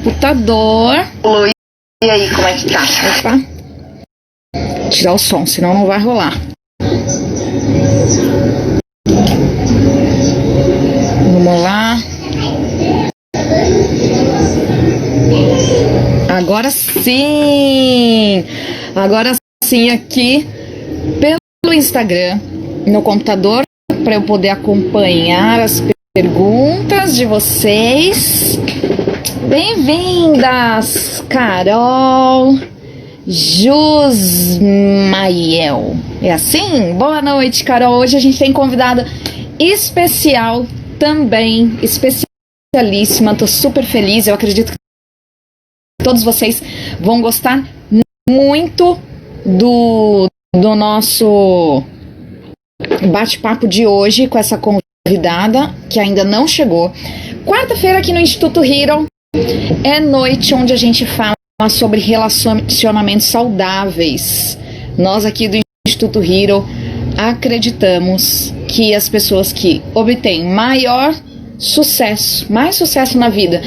computador. Oi, e aí, como é que tá? Opa. Tirar o som, senão não vai rolar. Vamos lá. Agora sim! Agora sim, aqui pelo Instagram, no computador, para eu poder acompanhar as perguntas de vocês. Bem-vindas, Carol Jusmael. É assim? Boa noite, Carol. Hoje a gente tem convidada especial também, especialíssima. Tô super feliz. Eu acredito que todos vocês vão gostar muito do nosso bate-papo de hoje com essa convidada que ainda não chegou. Quarta-feira aqui no Instituto Hero é noite onde a gente fala sobre relacionamentos saudáveis. Nós aqui do Instituto Hero acreditamos que as pessoas que obtêm mais sucesso na vida,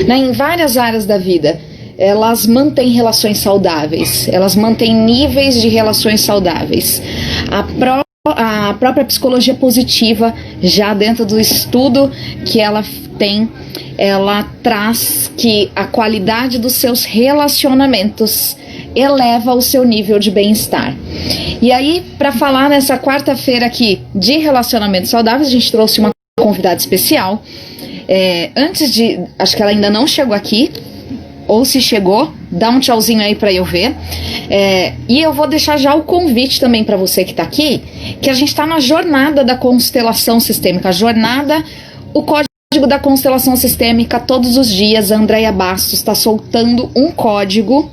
né, em várias áreas da vida, elas mantêm relações saudáveis, elas mantêm níveis de relações saudáveis. A própria psicologia positiva, já dentro do estudo que ela tem, ela traz que a qualidade dos seus relacionamentos eleva o seu nível de bem-estar. E aí, para falar nessa quarta-feira aqui de relacionamentos saudáveis, a gente trouxe uma convidada especial. Acho que ela ainda não chegou aqui, ou se chegou, dá um tchauzinho aí para eu ver. E eu vou deixar já o convite também para você que tá aqui, que a gente está na jornada da constelação sistêmica, o código da constelação sistêmica. Todos os dias a Andréia Bastos está soltando um código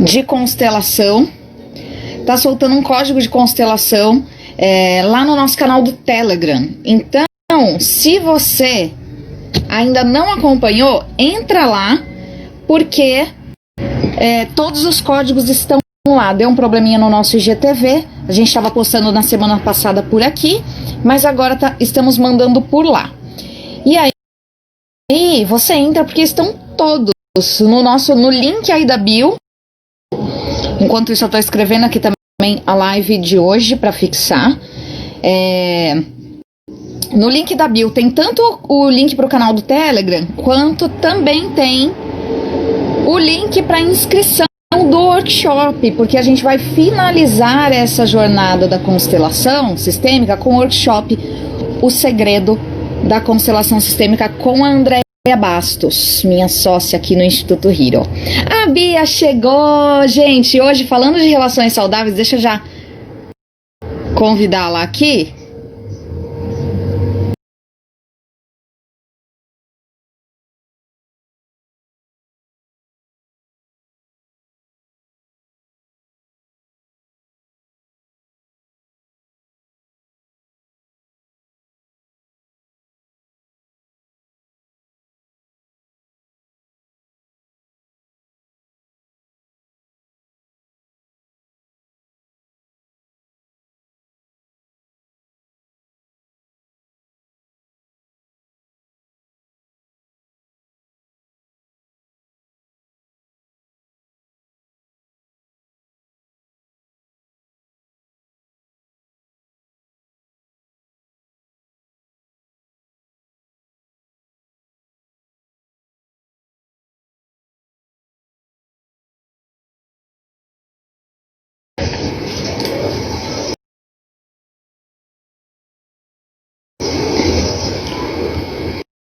de constelação, lá no nosso canal do Telegram. Então, se você ainda não acompanhou, entra lá, porque todos os códigos estão lá. Deu um probleminha no nosso IGTV, a gente estava postando na semana passada por aqui, mas agora estamos mandando por lá. E aí você entra, porque estão todos no link aí da bio. Enquanto isso, eu estou escrevendo aqui também a live de hoje para fixar. No link da bio tem tanto o link para o canal do Telegram, quanto também tem o link para inscrição do workshop, porque a gente vai finalizar essa jornada da constelação sistêmica com o workshop O Segredo da Constelação Sistêmica, com a Andréia Bastos, minha sócia aqui no Instituto Hero. A Bia chegou, gente. Hoje, falando de relações saudáveis, deixa eu já convidá-la aqui.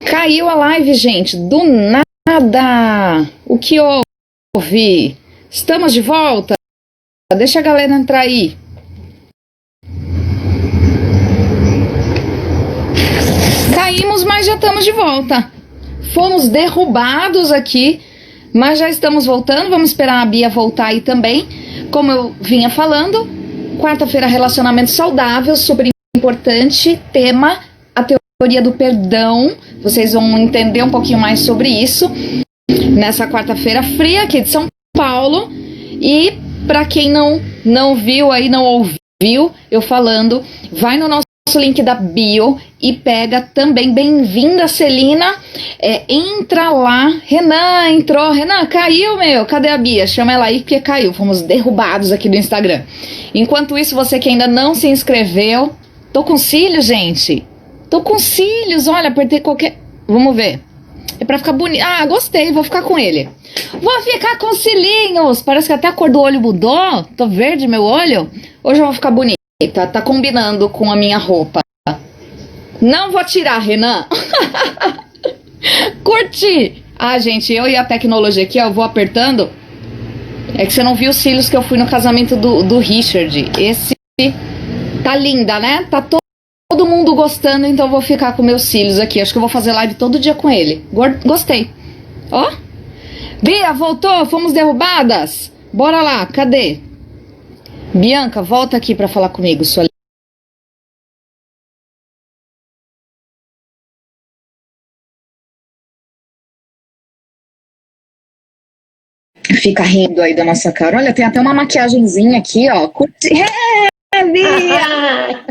Caiu a live, gente, do nada. O que houve? Estamos de volta? Deixa a galera entrar aí. Caímos, mas já estamos de volta. Fomos derrubados aqui, mas já estamos voltando. Vamos esperar a Bia voltar aí também. Como eu vinha falando, quarta-feira, relacionamento saudável, super importante, tema, a teoria do perdão. Vocês vão entender um pouquinho mais sobre isso nessa quarta-feira fria aqui de São Paulo. E para quem não viu aí, não ouviu eu falando, vai no nosso link da bio e pega também. Bem-vinda, Celina. Entra lá. Renan entrou. Renan, caiu, meu. Cadê a Bia? Chama ela aí porque caiu. Fomos derrubados aqui do Instagram. Enquanto isso, você que ainda não se inscreveu. Tô com cílios, gente. Tô com cílios. Olha, apertei qualquer... Vamos ver. É pra ficar bonito. Ah, gostei. Vou ficar com ele. Vou ficar com cílinhos. Parece que até a cor do olho mudou. Tô verde meu olho. Hoje eu vou ficar bonita. Tá combinando com a minha roupa. Não vou tirar, Renan. Curti. Ah, gente, eu e a tecnologia aqui, ó, eu vou apertando. É que você não viu os cílios que eu fui no casamento do Richard. Esse tá linda, né? Tá todo mundo gostando, então eu vou ficar com meus cílios aqui. Acho que eu vou fazer live todo dia com ele. Gostei. Ó. Bia, voltou? Fomos derrubadas? Bora lá, cadê? Bianca, volta aqui pra falar comigo, sua... Fica rindo aí da nossa cara. Olha, tem até uma maquiagenzinha aqui, ó. Curti. Bia!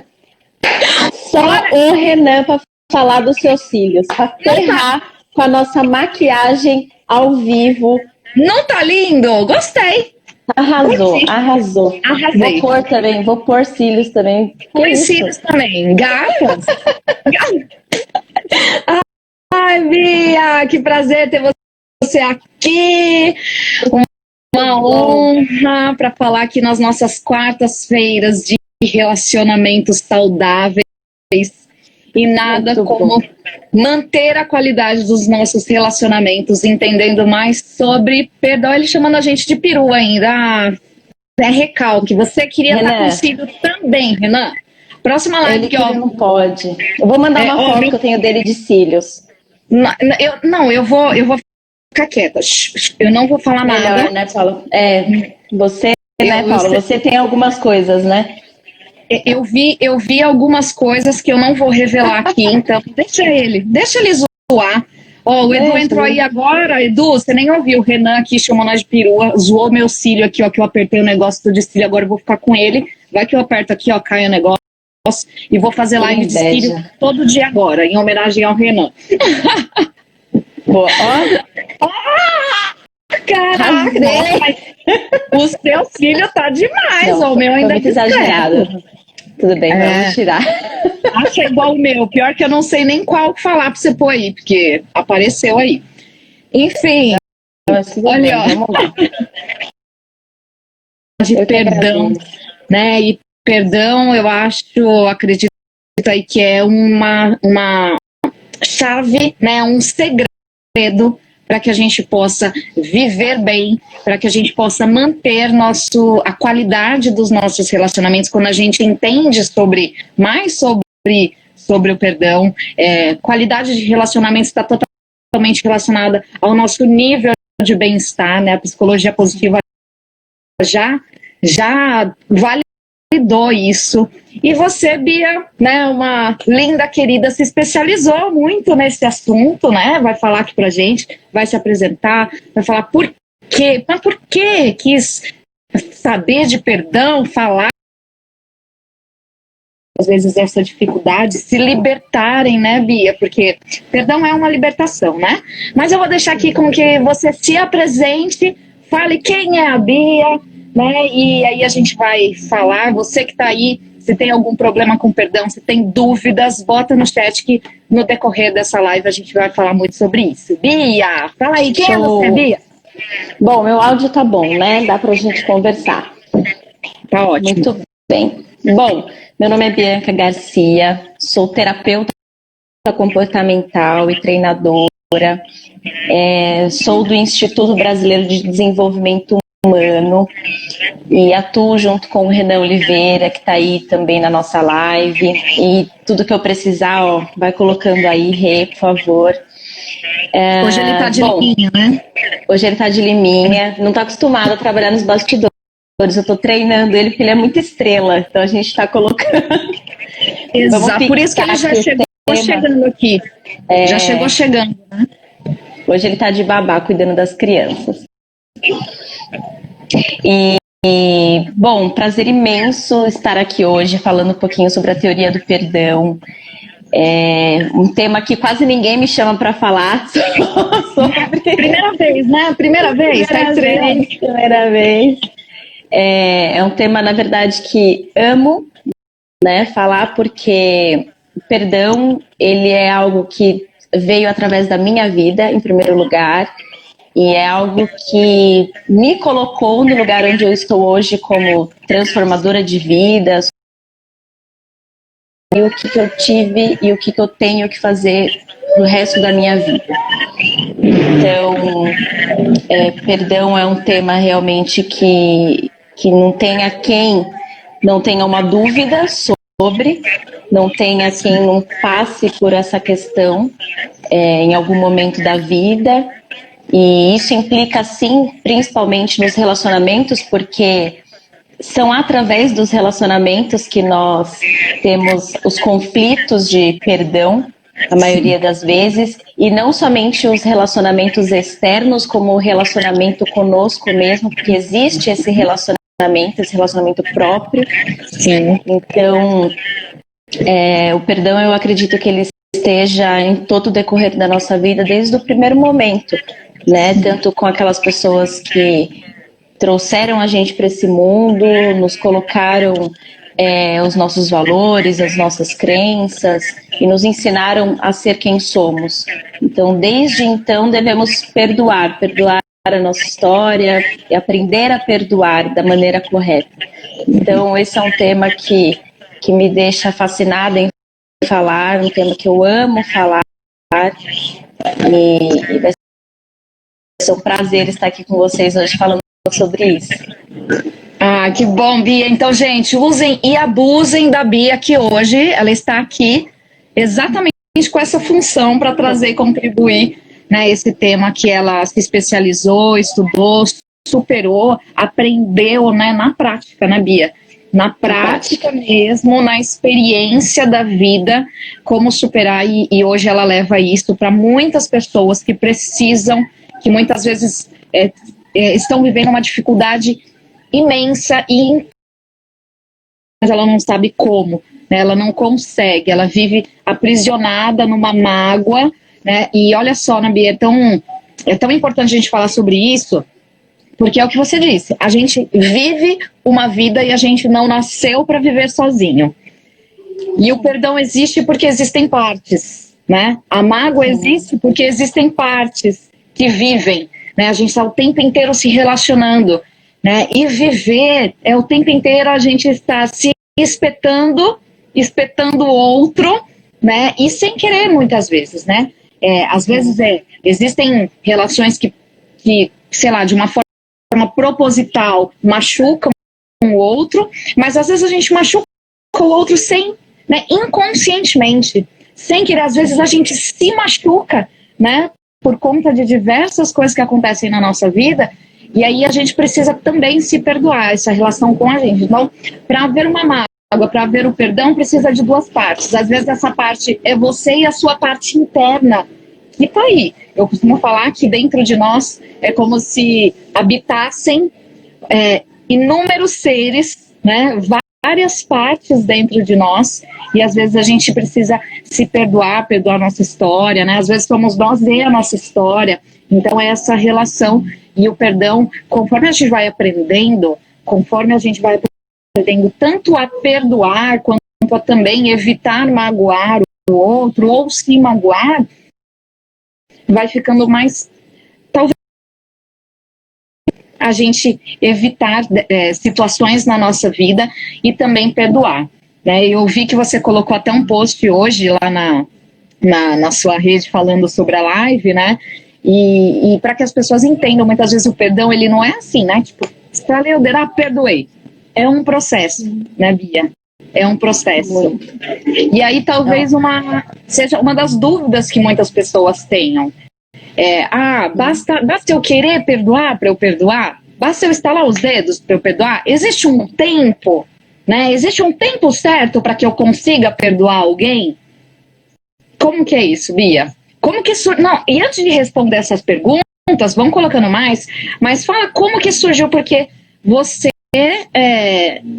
Só o Renan pra falar dos seus cílios, pra ferrar com a nossa maquiagem ao vivo. Não tá lindo? Gostei. Arrasou, arrasou. Arrasei. Vou pôr cílios também. Põe cílios também. Gatas. Ai, Bia, que prazer ter você aqui. Uma honra para falar aqui nas nossas quartas-feiras de relacionamentos saudáveis. E nada muito como bom. Manter a qualidade dos nossos relacionamentos, entendendo mais sobre perdão. Ele chamando a gente de peru ainda. Ah, é recalque. Você queria estar consigo também, Renan. Próxima live que ó. Não pode. Eu vou mandar uma foto que eu tenho dele de cílios. Eu vou ficar quieta. Eu não vou falar nada. Né, Paulo? Você, né, Paulo? Você tem algumas coisas, né? Eu vi algumas coisas que eu não vou revelar aqui, então deixa ele zoar. Ó, o Edu entrou aí agora. Edu, você nem ouviu o Renan aqui chamando nós de perua, zoou meu cílio aqui, ó, que eu apertei o negócio do cílio, agora eu vou ficar com ele. Vai que eu aperto aqui, ó, cai o negócio e vou fazer live de cílio todo dia agora, em homenagem ao Renan. Boa, ó. Caraca, o seu filho tá demais, ó, o meu ainda é muito exagerado. Tudo bem, vamos tirar. Acha igual o meu. Pior que eu não sei nem qual falar pra você pôr aí, porque apareceu aí. Enfim, olha, ó. Vamos lá. De perdão, né? E perdão, eu acredito aí que é uma chave, né? Um segredo para que a gente possa viver bem, para que a gente possa manter a qualidade dos nossos relacionamentos. Quando a gente entende mais sobre o perdão, qualidade de relacionamento está totalmente relacionada ao nosso nível de bem-estar, né? A psicologia positiva já validou isso. E você, Bia, né, uma linda querida, se especializou muito nesse assunto, né? Vai falar aqui pra gente, vai se apresentar, vai falar por quê, mas por que quis saber de perdão, falar às vezes essa dificuldade, se libertarem, né, Bia? Porque perdão é uma libertação, né? Mas eu vou deixar aqui com que você se apresente, fale quem é a Bia, né? E aí a gente vai falar, você que tá aí, se tem algum problema com perdão, se tem dúvidas, bota no chat que no decorrer dessa live a gente vai falar muito sobre isso. Bia, fala aí, quem é você, Bia? Bom, meu áudio tá bom, né? Dá pra gente conversar. Tá ótimo. Muito bem. Bom, meu nome é Bianca Garcia, sou terapeuta comportamental e treinadora, sou do Instituto Brasileiro de Desenvolvimento Humano e atuo junto com o Renan Oliveira, que está aí também na nossa live, e tudo que eu precisar, ó, vai colocando aí, Rê, por favor. Hoje ele tá de liminha, né? Hoje ele tá de liminha, não tá acostumado a trabalhar nos bastidores, eu tô treinando ele porque ele é muito estrela, então a gente tá colocando. Exato, por isso que ele já chegou chegando aqui, já chegou chegando, né? Hoje ele tá de babá cuidando das crianças. E Bom, prazer imenso estar aqui hoje falando um pouquinho sobre a teoria do perdão. É um tema que quase ninguém me chama para falar sobre. Primeira vez, né? Primeira vez. Primeira vez. É um tema, na verdade, que amo, né, falar, porque o perdão, ele é algo que veio através da minha vida, em primeiro lugar, e é algo que me colocou no lugar onde eu estou hoje como transformadora de vidas, e o que eu tive e o que eu tenho que fazer pro resto da minha vida. Então, perdão é um tema realmente que não tenha quem não tenha uma dúvida sobre, não tenha quem não passe por essa questão em algum momento da vida. E isso implica, sim, principalmente nos relacionamentos, porque são através dos relacionamentos que nós temos os conflitos de perdão, a maioria das vezes, e não somente os relacionamentos externos, como o relacionamento conosco mesmo, porque existe esse relacionamento próprio. Sim. Então, o perdão, eu acredito que ele esteja em todo o decorrer da nossa vida, desde o primeiro momento, né? Tanto com aquelas pessoas que trouxeram a gente para esse mundo, nos colocaram os nossos valores, as nossas crenças e nos ensinaram a ser quem somos. Então, desde então, devemos perdoar a nossa história e aprender a perdoar da maneira correta. Então, esse é um tema que me deixa fascinada em falar, um tema que eu amo falar, e vai ser um prazer estar aqui com vocês hoje falando sobre isso. Ah, que bom, Bia. Então, gente, usem e abusem da Bia, que hoje ela está aqui exatamente com essa função para trazer e contribuir, né, esse tema que ela se especializou, estudou, superou, aprendeu, né, na prática, né, Bia? Na prática mesmo, na experiência da vida, como superar, e hoje ela leva isso para muitas pessoas que precisam, que muitas vezes estão vivendo uma dificuldade imensa mas ela não sabe como, né? Ela não consegue, ela vive aprisionada numa mágoa, né? E olha só, Nabi, é tão importante a gente falar sobre isso, porque é o que você disse, a gente vive uma vida e a gente não nasceu para viver sozinho. E o perdão existe porque existem partes, né? A mágoa existe porque existem partes que vivem, né? A gente está o tempo inteiro se relacionando, né? E viver é o tempo inteiro a gente está se espetando o outro, né? E sem querer muitas vezes, né? Às vezes existem relações que, sei lá, de uma forma proposital machucam o outro, mas às vezes a gente machuca o outro sem, né, inconscientemente, sem querer. Às vezes a gente se machuca, né, por conta de diversas coisas que acontecem na nossa vida, e aí a gente precisa também se perdoar, essa relação com a gente. Então, para haver uma mágoa, para haver o perdão, precisa de duas partes. Às vezes essa parte é você e a sua parte interna, que está aí. Eu costumo falar que dentro de nós é como se habitassem inúmeros seres, né, várias partes dentro de nós, e às vezes a gente precisa se perdoar a nossa história, né? Às vezes somos nós e a nossa história. Então é essa relação, e o perdão, conforme a gente vai aprendendo, tanto a perdoar, quanto a também evitar magoar o outro, ou se magoar, vai ficando mais, talvez, a gente evitar situações na nossa vida e também perdoar, né? Eu vi que você colocou até um post hoje lá na sua rede falando sobre a live, né? E para que as pessoas entendam, muitas vezes o perdão, ele não é assim, né? Tipo, perdoei. É um processo, né, Bia? É um processo. E aí talvez seja uma das dúvidas que muitas pessoas tenham. Basta eu querer perdoar para eu perdoar? Basta eu estalar os dedos para eu perdoar? Existe um tempo, né? Existe um tempo certo para que eu consiga perdoar alguém? Como que é isso, Bia? Como que Não, e antes de responder essas perguntas, vão colocando mais, mas fala como que surgiu, porque você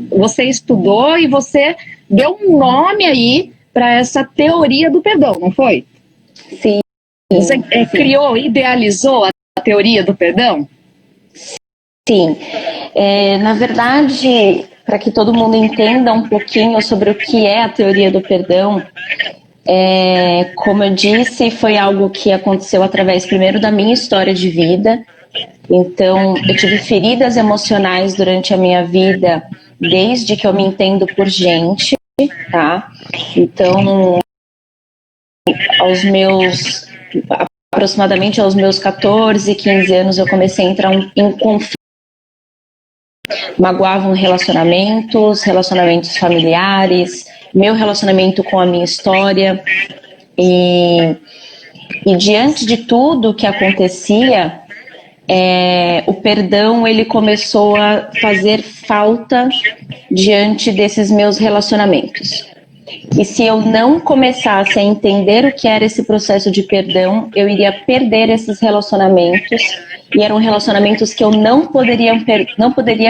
você estudou e você deu um nome aí para essa teoria do perdão, não foi? Sim. Você criou, idealizou a teoria do perdão? Sim. Na verdade, para que todo mundo entenda um pouquinho sobre o que é a teoria do perdão, como eu disse, foi algo que aconteceu através, primeiro, da minha história de vida. Então, eu tive feridas emocionais durante a minha vida, desde que eu me entendo por gente, tá? Então, aproximadamente aos meus 14, 15 anos, eu comecei a entrar em conflito. Magoavam relacionamentos familiares, meu relacionamento com a minha história. E diante de tudo que acontecia, o perdão ele começou a fazer falta diante desses meus relacionamentos. E se eu não começasse a entender o que era esse processo de perdão, eu iria perder esses relacionamentos, e eram relacionamentos que eu não poderia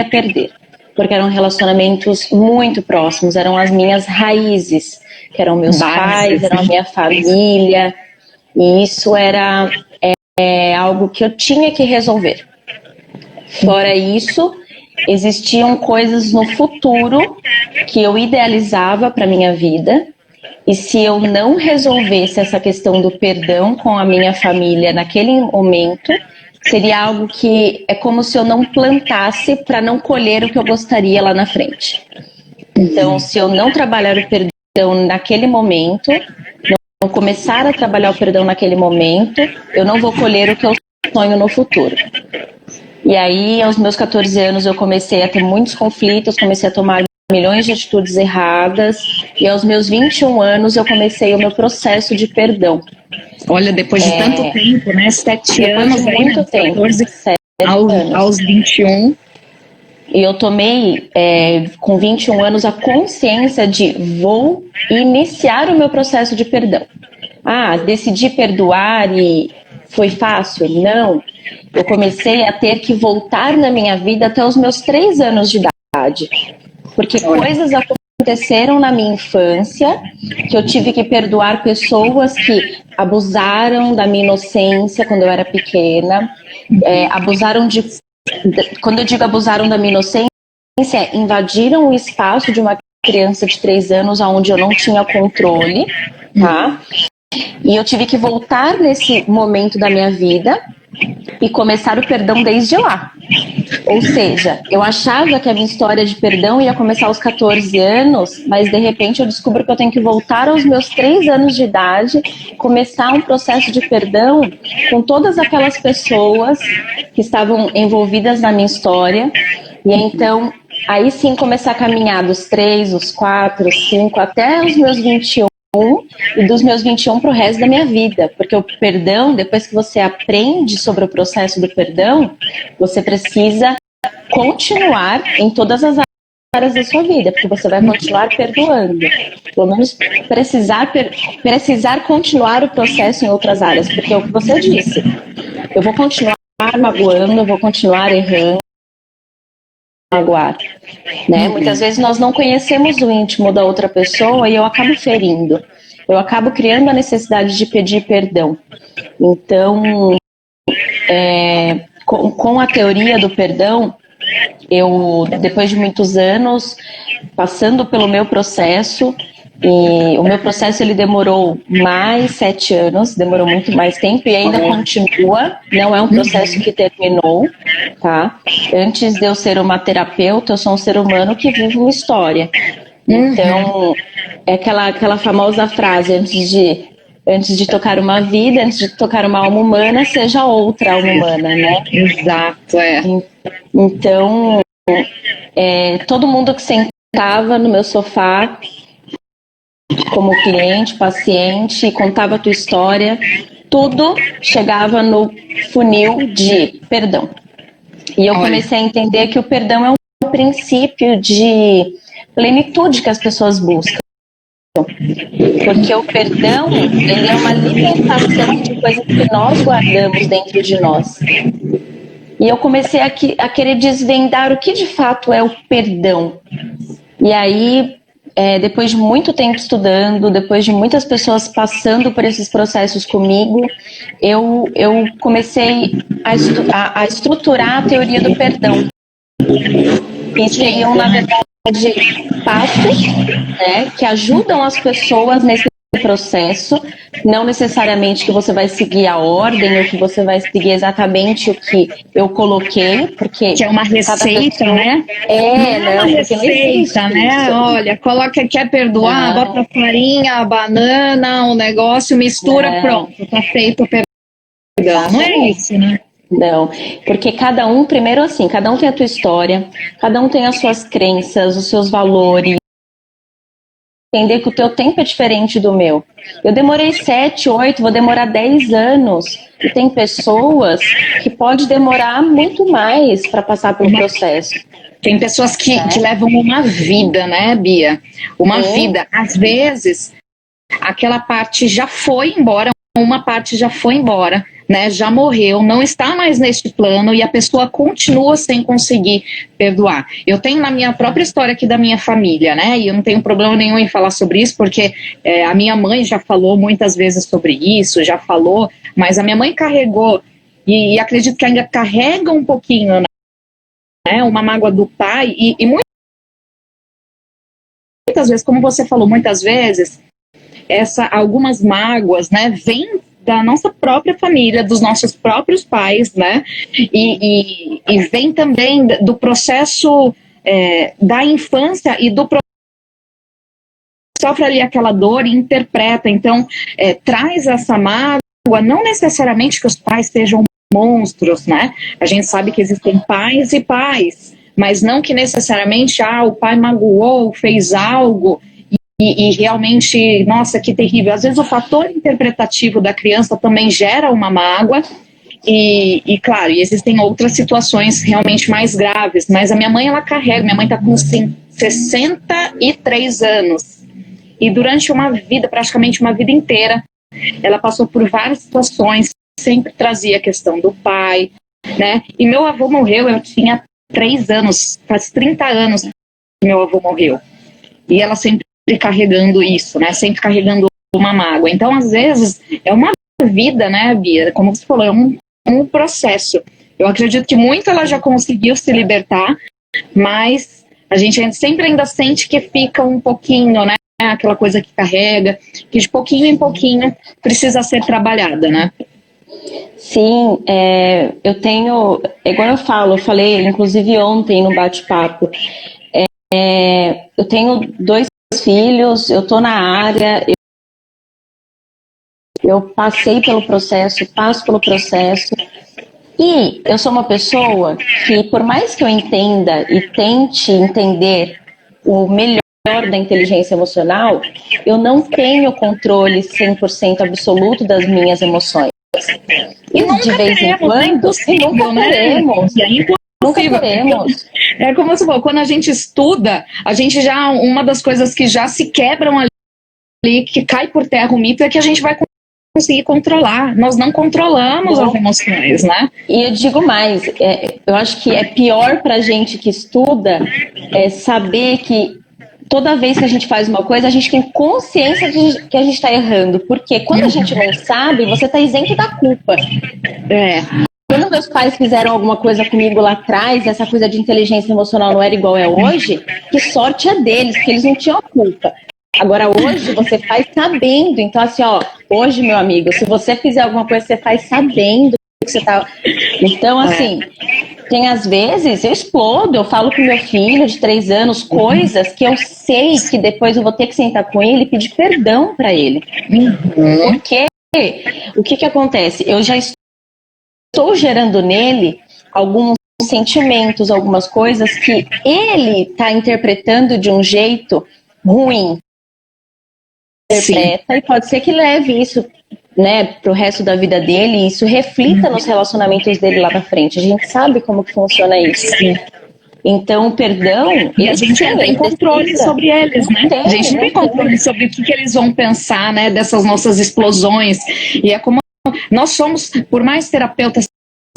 perder, porque eram relacionamentos muito próximos, eram as minhas raízes, que eram meus pais, eram a minha família, e isso era algo que eu tinha que resolver. Fora isso, existiam coisas no futuro que eu idealizava para minha vida, e se eu não resolvesse essa questão do perdão com a minha família naquele momento, seria algo que é como se eu não plantasse para não colher o que eu gostaria lá na frente. Então, se eu não trabalhar o perdão naquele momento, não começar a trabalhar o perdão naquele momento, eu não vou colher o que eu sonho no futuro. E aí, aos meus 14 anos, eu comecei a ter muitos conflitos, comecei a tomar milhões de atitudes erradas, e aos meus 21 anos eu comecei o meu processo de perdão. Olha, depois de tanto tempo, né? 7 anos, de muito aí, tempo, 14 aos 21. E eu tomei, com 21 anos, a consciência de vou iniciar o meu processo de perdão. Decidi perdoar e foi fácil? Não. Eu comecei a ter que voltar na minha vida até os meus 3 anos de idade. Porque coisas aconteceram na minha infância que eu tive que perdoar pessoas que abusaram da minha inocência quando eu era pequena, quando eu digo abusaram da minha inocência, invadiram o espaço de uma criança de 3 anos onde eu não tinha controle, tá? E eu tive que voltar nesse momento da minha vida e começar o perdão desde lá. Ou seja, eu achava que a minha história de perdão ia começar aos 14 anos, mas de repente eu descubro que eu tenho que voltar aos meus 3 anos de idade, começar um processo de perdão com todas aquelas pessoas que estavam envolvidas na minha história. E então, aí sim começar a caminhar dos 3, os 4, os 5, até os meus 21, e dos meus 21 para o resto da minha vida, porque o perdão, depois que você aprende sobre o processo do perdão, você precisa continuar em todas as áreas da sua vida, porque você vai continuar perdoando, pelo menos precisar continuar o processo em outras áreas, porque é o que você disse, eu vou continuar magoando, eu vou continuar errando, magoar, né? Muitas vezes nós não conhecemos o íntimo da outra pessoa e eu acabo ferindo. Eu acabo criando a necessidade de pedir perdão. Então, com a teoria do perdão, eu, depois de muitos anos, passando pelo meu processo, e o meu processo ele demorou mais 7 anos, demorou muito mais tempo e ainda continua, não é um processo que terminou, tá? Antes de eu ser uma terapeuta, eu sou um ser humano que vive uma história. Então, é aquela famosa frase, antes de tocar uma vida, antes de tocar uma alma humana, seja outra alma humana, né? Exato, Então, todo mundo que sentava no meu sofá como cliente, paciente, contava a tua história, tudo chegava no funil de perdão. E eu comecei a entender que o perdão é um princípio de plenitude que as pessoas buscam. Porque o perdão, ele é uma libertação de coisas que nós guardamos dentro de nós. E eu comecei a querer desvendar o que de fato é o perdão. E aí, depois de muito tempo estudando, depois de muitas pessoas passando por esses processos comigo, eu comecei a estruturar a teoria do perdão. E seriam, na verdade, passos, né, que ajudam as pessoas nesse processo, não necessariamente que você vai seguir a ordem ou que você vai seguir exatamente o que eu coloquei, porque que é uma receita, pessoa... né? Não, uma receita, né? isso. Olha, coloca, quer perdoar, bota a farinha, a banana, um negócio, mistura, pronto, tá feito o perdão. Não é isso, né? Não, porque cada um, primeiro assim, cada um tem a tua história, cada um tem as suas crenças, os seus valores. Entender que o teu tempo é diferente do meu. Eu demorei 7, 8, vou demorar 10 anos. E tem pessoas que pode demorar muito mais para passar pelo processo. Tem pessoas que levam uma vida, né, Bia? Uma vida. Às vezes, aquela parte já foi embora, uma parte já foi embora, né? Já morreu, não está mais neste plano e a pessoa continua sem conseguir perdoar. Eu tenho na minha própria história aqui da minha família, né? E eu não tenho problema nenhum em falar sobre isso, porque a minha mãe já falou muitas vezes sobre isso, já falou, mas a minha mãe carregou, e acredito que ainda carrega um pouquinho, né? Uma mágoa do pai, e muitas vezes, como você falou, muitas vezes, algumas mágoas, né, vêm da nossa própria família, dos nossos próprios pais, né, e vem também do processo da infância e do processo, sofre ali aquela dor e interpreta, então traz essa mágoa, não necessariamente que os pais sejam monstros, né, a gente sabe que existem pais e pais, mas não que necessariamente o pai magoou, fez algo e realmente, nossa, que terrível. Às vezes o fator interpretativo da criança também gera uma mágoa e claro, existem outras situações realmente mais graves, mas a minha mãe, ela carrega, minha mãe está com 63 anos e durante uma vida, praticamente uma vida inteira, ela passou por várias situações, sempre trazia a questão do pai, né, e meu avô morreu, eu tinha 3 anos, faz 30 anos que meu avô morreu, e ela sempre carregando isso, né? Sempre carregando uma mágoa. Então, às vezes, é uma vida, né, Bia? Como você falou, é um processo. Eu acredito que muito ela já conseguiu se libertar, mas a gente sempre ainda sente que fica um pouquinho, né? Aquela coisa que carrega, que de pouquinho em pouquinho precisa ser trabalhada, né? Sim, eu tenho, igual eu falei, inclusive ontem no bate-papo, eu tenho 2 filhos, eu tô na área, eu passei pelo processo, passo pelo processo, e eu sou uma pessoa que, por mais que eu entenda e tente entender o melhor da inteligência emocional, eu não tenho controle 100% absoluto das minhas emoções. E de vez em quando, nunca teremos. Nunca teremos. É como você falou, quando a gente estuda, a gente já, uma das coisas que já se quebram ali, que cai por terra o mito, é que a gente vai conseguir controlar. Nós não controlamos as emoções, né? E eu digo mais, eu acho que é pior pra gente que estuda saber que toda vez que a gente faz uma coisa, a gente tem consciência de que a gente está errando. Porque quando a gente não sabe, você está isento da culpa. Quando meus pais fizeram alguma coisa comigo lá atrás, essa coisa de inteligência emocional não era igual é hoje, que sorte é deles, porque eles não tinham culpa. Agora hoje você faz sabendo, então assim, hoje, meu amigo, se você fizer alguma coisa, você faz sabendo que você tá... Então assim, tem às vezes, eu explodo, eu falo pro meu filho de 3 anos coisas que eu sei que depois eu vou ter que sentar com ele e pedir perdão para ele. Porque o que acontece? Eu já estou gerando nele alguns sentimentos, algumas coisas que ele está interpretando de um jeito ruim. Interpreta, e pode ser que leve isso, né, pro resto da vida dele, e isso reflita nos relacionamentos dele lá pra frente. A gente sabe como que funciona isso. Sim. Então, o perdão... E a gente não tem controle sobre eles, né? A gente não tem controle sobre o que eles vão pensar, né, dessas nossas explosões. E é como nós somos, por mais terapeutas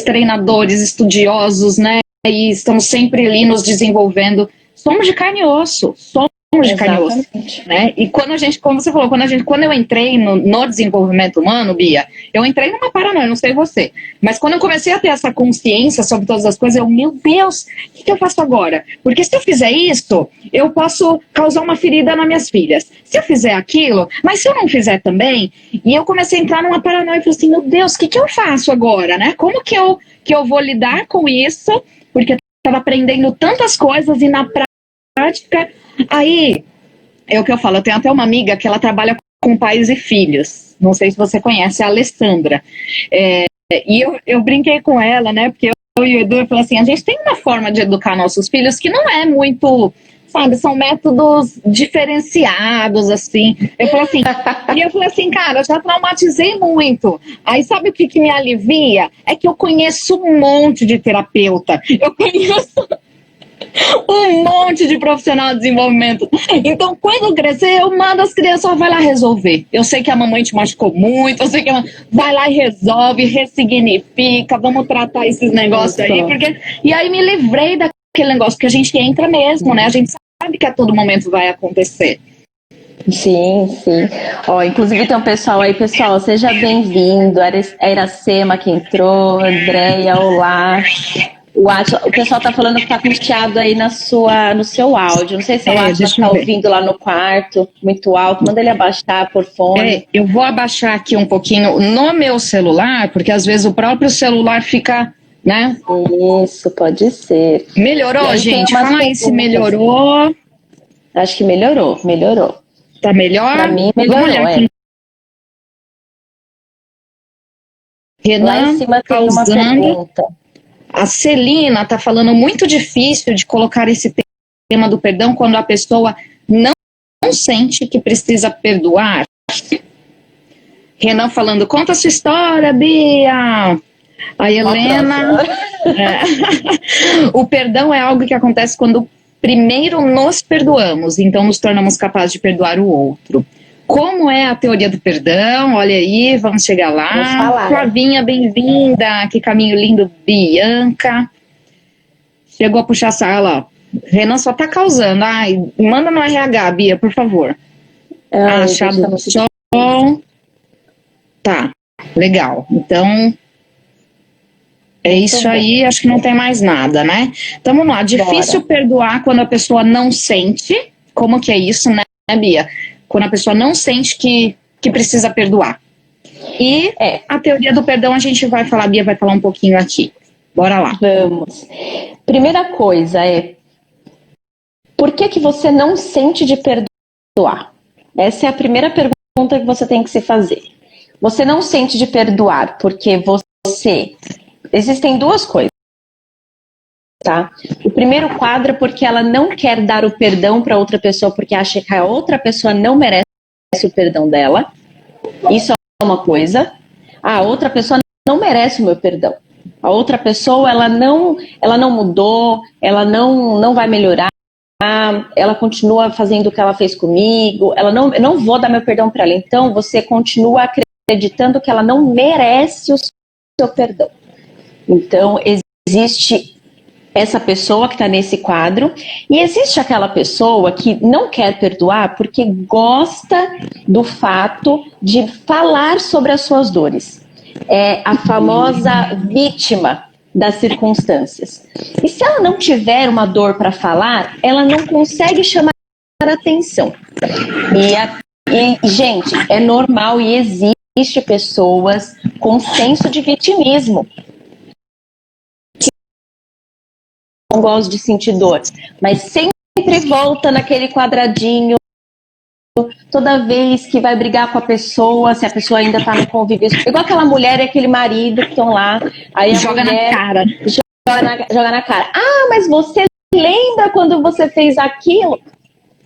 treinadores, estudiosos, né? E estamos sempre ali nos desenvolvendo. Somos de carne e osso, somos de carne e osso, né? E quando a gente, como você falou, quando eu entrei no desenvolvimento humano, Bia, eu entrei numa paranoia, não sei você, mas quando eu comecei a ter essa consciência sobre todas as coisas, meu Deus, o que eu faço agora? Porque se eu fizer isso, eu posso causar uma ferida nas minhas filhas. Se eu fizer aquilo, mas se eu não fizer também, e eu comecei a entrar numa paranoia e falei assim, meu Deus, o que eu faço agora, né? Como que eu vou lidar com isso? Porque eu estava aprendendo tantas coisas e na prática, aí, é o que eu falo, eu tenho até uma amiga que ela trabalha com pais e filhos, não sei se você conhece, a Alessandra, e eu brinquei com ela, né, porque eu e o Edu falei assim, a gente tem uma forma de educar nossos filhos que não é muito, sabe, são métodos diferenciados, assim, eu falei assim, cara, eu já traumatizei muito, aí sabe o que me alivia? É que eu conheço um monte de terapeuta, eu conheço um monte de profissional de desenvolvimento. Então, quando eu crescer, eu mando as crianças, vai lá resolver. Eu sei que a mamãe te machucou muito, eu sei que vai lá e resolve, ressignifica, vamos tratar esses negócios aí, e aí me livrei daquele negócio, que a gente entra mesmo, né? A gente sabe que a todo momento vai acontecer. Sim, sim. Ó, inclusive tem um pessoal aí, pessoal, seja bem-vindo. A Iracema que entrou, Andréia, olá. O pessoal tá falando que tá com chiado aí no seu áudio. Não sei se o Atila tá ouvindo lá no quarto, muito alto. Manda ele abaixar por fone. Eu vou abaixar aqui um pouquinho no meu celular, porque às vezes o próprio celular fica, né? Isso, pode ser. Melhorou, gente? Fala aí se melhorou. Acho que melhorou. Tá melhor? Pra mim melhorou, Renan, lá em cima tem uma pergunta. A Celina está falando muito difícil de colocar esse tema do perdão quando a pessoa não sente que precisa perdoar. Renan falando, conta a sua história, Bia. A Helena. O perdão é algo que acontece quando primeiro nos perdoamos, então nos tornamos capazes de perdoar o outro. Como é a teoria do perdão? Olha aí, vamos chegar lá. Flavinha, bem-vinda. Que caminho lindo, Bianca. Chegou a puxar a sala. Renan só tá causando. Ai, manda no RH, Bia, por favor. Achado do sol. Tá, legal. Então, é isso aí. Acho que não tem mais nada, né? Então, vamos lá. Difícil perdoar quando a pessoa não sente. Como que é isso, né, Bia? Quando a pessoa não sente que precisa perdoar. E a teoria do perdão a gente vai falar, a Bia vai falar um pouquinho aqui. Bora lá. Vamos. Primeira coisa por que você não sente de perdoar? Essa é a primeira pergunta que você tem que se fazer. Você não sente de perdoar porque existem duas coisas. Tá? O primeiro quadro é porque ela não quer dar o perdão para outra pessoa porque acha que a outra pessoa não merece o perdão dela. Isso é uma coisa. A outra pessoa não merece o meu perdão. A outra pessoa ela não mudou, ela não vai melhorar, ela continua fazendo o que ela fez comigo, eu não vou dar meu perdão para ela. Então você continua acreditando que ela não merece o seu perdão. Então existe essa pessoa que está nesse quadro, e existe aquela pessoa que não quer perdoar porque gosta do fato de falar sobre as suas dores. É a famosa vítima das circunstâncias. E se ela não tiver uma dor para falar, ela não consegue chamar atenção. E, gente, é normal e existe pessoas com senso de vitimismo. Não gosto de sentir dor, mas sempre volta naquele quadradinho, toda vez que vai brigar com a pessoa, se a pessoa ainda tá no convívio, igual aquela mulher e aquele marido que estão lá, aí a joga mulher na cara. joga na cara. Ah, mas você lembra quando você fez aquilo?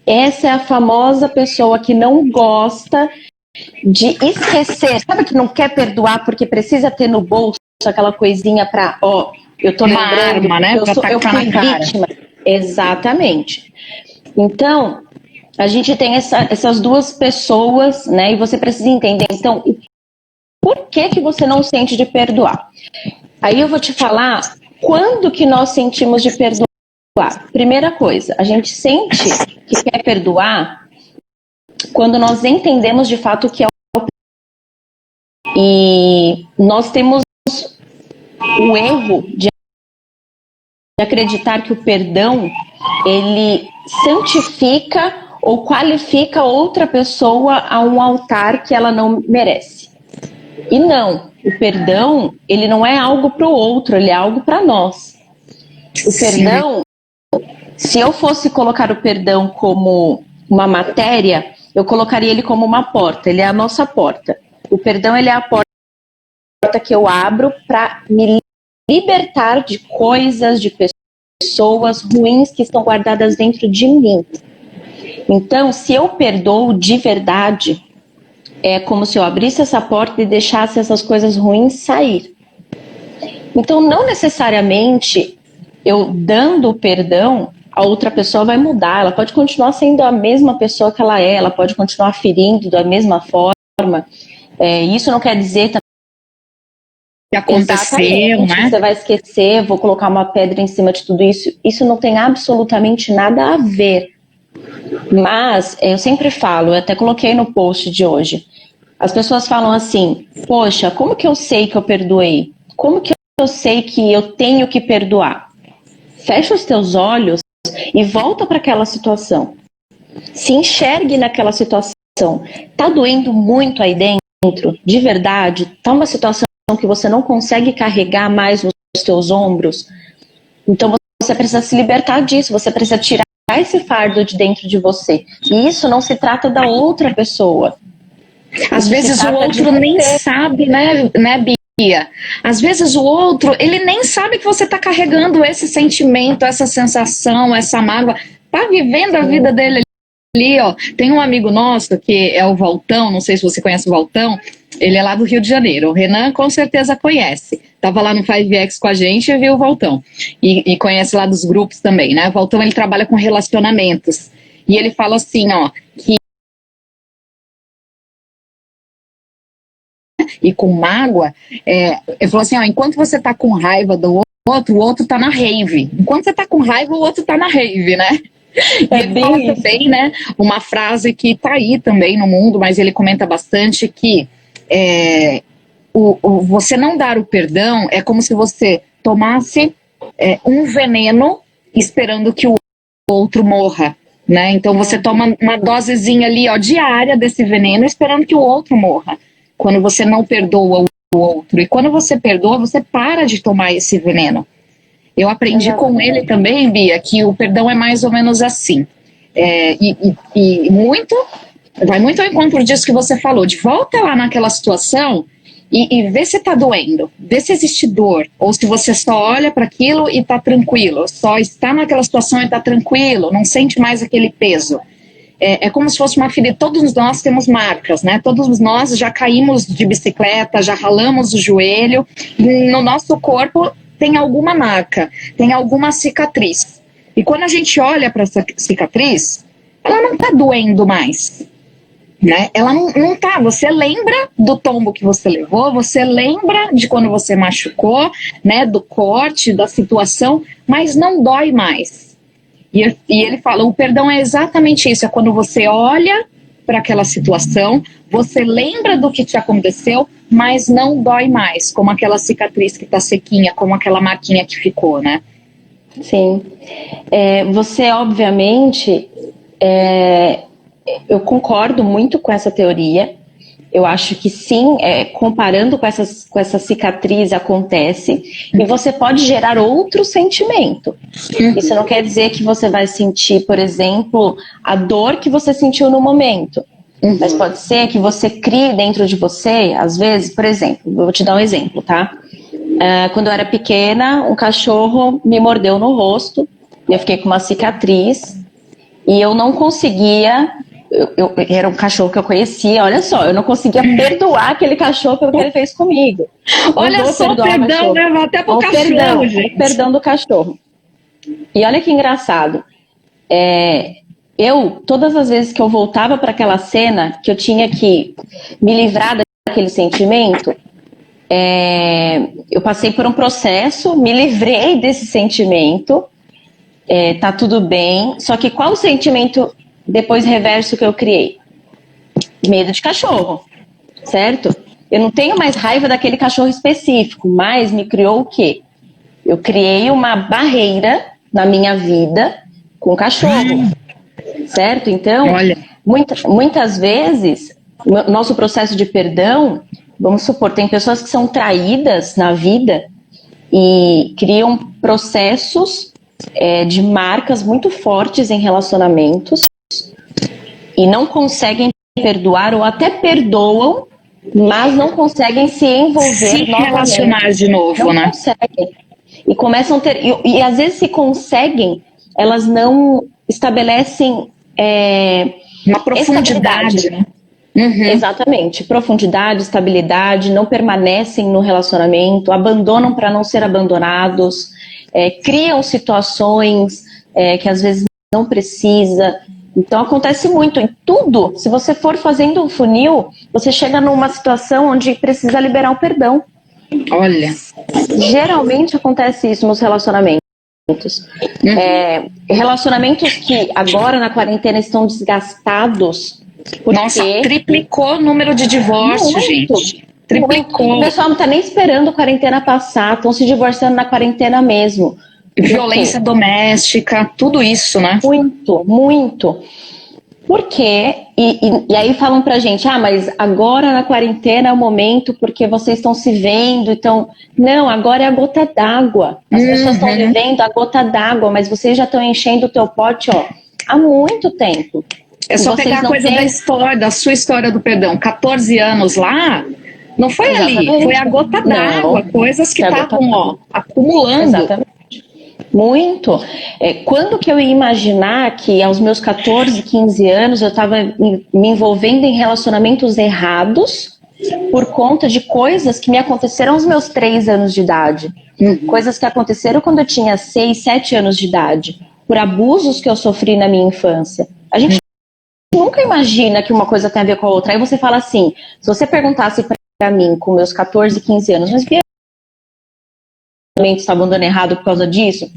Essa é a famosa pessoa que não gosta de esquecer, sabe, que não quer perdoar porque precisa ter no bolso aquela coisinha pra, eu tô lembrando, arma, né? eu fui vítima. Exatamente. Então, a gente tem essas duas pessoas, né? E você precisa entender, então, por que você não sente de perdoar? Aí eu vou te falar quando que nós sentimos de perdoar. Primeira coisa, a gente sente que quer perdoar quando nós entendemos de fato o que é o perdão. E nós temos o erro de acreditar que o perdão, ele santifica ou qualifica outra pessoa a um altar que ela não merece. E não, o perdão, ele não é algo para o outro, ele é algo para nós. O perdão, se eu fosse colocar o perdão como uma matéria, eu colocaria ele como uma porta, ele é a nossa porta. O perdão, ele é a porta que eu abro para me libertar de coisas, de pessoas ruins que estão guardadas dentro de mim. Então, se eu perdoo de verdade, é como se eu abrisse essa porta e deixasse essas coisas ruins sair. Então, não necessariamente eu dando o perdão, a outra pessoa vai mudar. Ela pode continuar sendo a mesma pessoa que ela é, ela pode continuar ferindo da mesma forma. Isso não quer dizer também que aconteceu, né? Você vai esquecer, vou colocar uma pedra em cima de tudo isso. Isso não tem absolutamente nada a ver. Mas eu sempre falo, eu até coloquei no post de hoje, as pessoas falam assim, poxa, como que eu sei que eu perdoei? Como que eu sei que eu tenho que perdoar? Fecha os teus olhos e volta para aquela situação. Se enxergue naquela situação. Tá doendo muito aí dentro? De verdade? Tá uma situação que você não consegue carregar mais nos teus ombros? Então você precisa se libertar disso, você precisa tirar esse fardo de dentro de você. E isso não se trata da outra pessoa. Às vezes o outro nem sabe, né, Bia? Às vezes o outro, ele nem sabe que você está carregando esse sentimento, essa sensação, essa mágoa. Tá vivendo a vida dele ali, ó. Tem um amigo nosso que é o Valtão, não sei se você conhece o Valtão, ele é lá do Rio de Janeiro. O Renan com certeza conhece. Tava lá no 5X com a gente e viu o Valtão. E conhece lá dos grupos também, né? O Valtão, ele trabalha com relacionamentos. E ele fala assim, ó, que e com mágoa, ele falou assim, ó, enquanto você tá com raiva do outro, o outro tá na rave. Enquanto você tá com raiva, o outro tá na rave, né? Ele fala também, né, uma frase que tá aí também no mundo, mas ele comenta bastante que você não dar o perdão é como se você tomasse um veneno esperando que o outro morra, né? Então você toma uma dosezinha ali, ó, diária desse veneno esperando que o outro morra. Quando você não perdoa o outro. E quando você perdoa, você para de tomar esse veneno. Eu aprendi com ele também, Bia, que o perdão é mais ou menos assim. Vai muito ao encontro disso que você falou, de volta lá naquela situação e vê se tá doendo, vê se existe dor, ou se você só olha para aquilo e tá tranquilo, só está naquela situação e tá tranquilo, não sente mais aquele peso. É como se fosse uma ferida. Todos nós temos marcas, né? Todos nós já caímos de bicicleta, já ralamos o joelho. No nosso corpo tem alguma marca, tem alguma cicatriz. E quando a gente olha para essa cicatriz, ela não tá doendo mais, né? Ela não tá. Você lembra do tombo que você levou, você lembra de quando você machucou, né? Do corte, da situação, mas não dói mais. E ele fala, o perdão é exatamente isso, é quando você olha para aquela situação, você lembra do que te aconteceu, mas não dói mais, como aquela cicatriz que está sequinha, como aquela marquinha que ficou, né? Sim. Você, obviamente, eu concordo muito com essa teoria. Eu acho que sim, comparando com essa cicatriz acontece, e você pode gerar outro sentimento. Isso não quer dizer que você vai sentir, por exemplo, a dor que você sentiu no momento. Mas pode ser que você crie dentro de você, às vezes, por exemplo, eu vou te dar um exemplo, tá? Quando eu era pequena, um cachorro me mordeu no rosto, e eu fiquei com uma cicatriz, e eu não conseguia... era um cachorro que eu conhecia, olha só, eu não conseguia perdoar aquele cachorro pelo que ele fez comigo. Olha só, o perdão leva até pro cachorro, gente. O perdão do cachorro. E olha que engraçado, todas as vezes que eu voltava para aquela cena, que eu tinha que me livrar daquele sentimento, eu passei por um processo, me livrei desse sentimento, tá tudo bem, só que qual o sentimento depois reverso que eu criei? Medo de cachorro, certo? Eu não tenho mais raiva daquele cachorro específico, mas me criou o quê? Eu criei uma barreira na minha vida com o cachorro, certo? Então, muitas vezes, nosso processo de perdão, vamos supor, tem pessoas que são traídas na vida e criam processos de marcas muito fortes em relacionamentos e não conseguem perdoar ou até perdoam, mas não conseguem se envolver se relacionar de novo, não né? conseguem. E começam a ter. E às vezes, se conseguem, elas não estabelecem uma profundidade, né? Uhum. Exatamente. Profundidade, estabilidade, não permanecem no relacionamento, abandonam para não ser abandonados, criam situações que às vezes não precisa. Então acontece muito em tudo. Se você for fazendo um funil, você chega numa situação onde precisa liberar o perdão. Olha. Geralmente acontece isso nos relacionamentos. Relacionamentos que agora na quarentena estão desgastados. Porque... Nossa, triplicou o número de divórcios, gente. Triplicou. O pessoal não está nem esperando a quarentena passar, estão se divorciando na quarentena mesmo. Violência doméstica, tudo isso, né? Muito, muito. Por quê? E aí falam pra gente, mas agora na quarentena é o momento porque vocês estão se vendo, então... Não, agora é a gota d'água. As pessoas estão vivendo a gota d'água, mas vocês já estão enchendo o teu pote, há muito tempo. É só pegar a coisa da história, da sua história do perdão. 14 anos lá, não foi Exatamente. Ali, foi a gota d'água, coisas que estavam, acumulando. Exatamente. Muito. Quando que eu ia imaginar que aos meus 14, 15 anos eu estava me envolvendo em relacionamentos errados por conta de coisas que me aconteceram aos meus 3 anos de idade. Coisas que aconteceram quando eu tinha 6, 7 anos de idade. Por abusos que eu sofri na minha infância. A gente nunca imagina que uma coisa tem a ver com a outra. Aí você fala assim, se você perguntasse para mim com meus 14, 15 anos, mas estava andando errado por causa disso?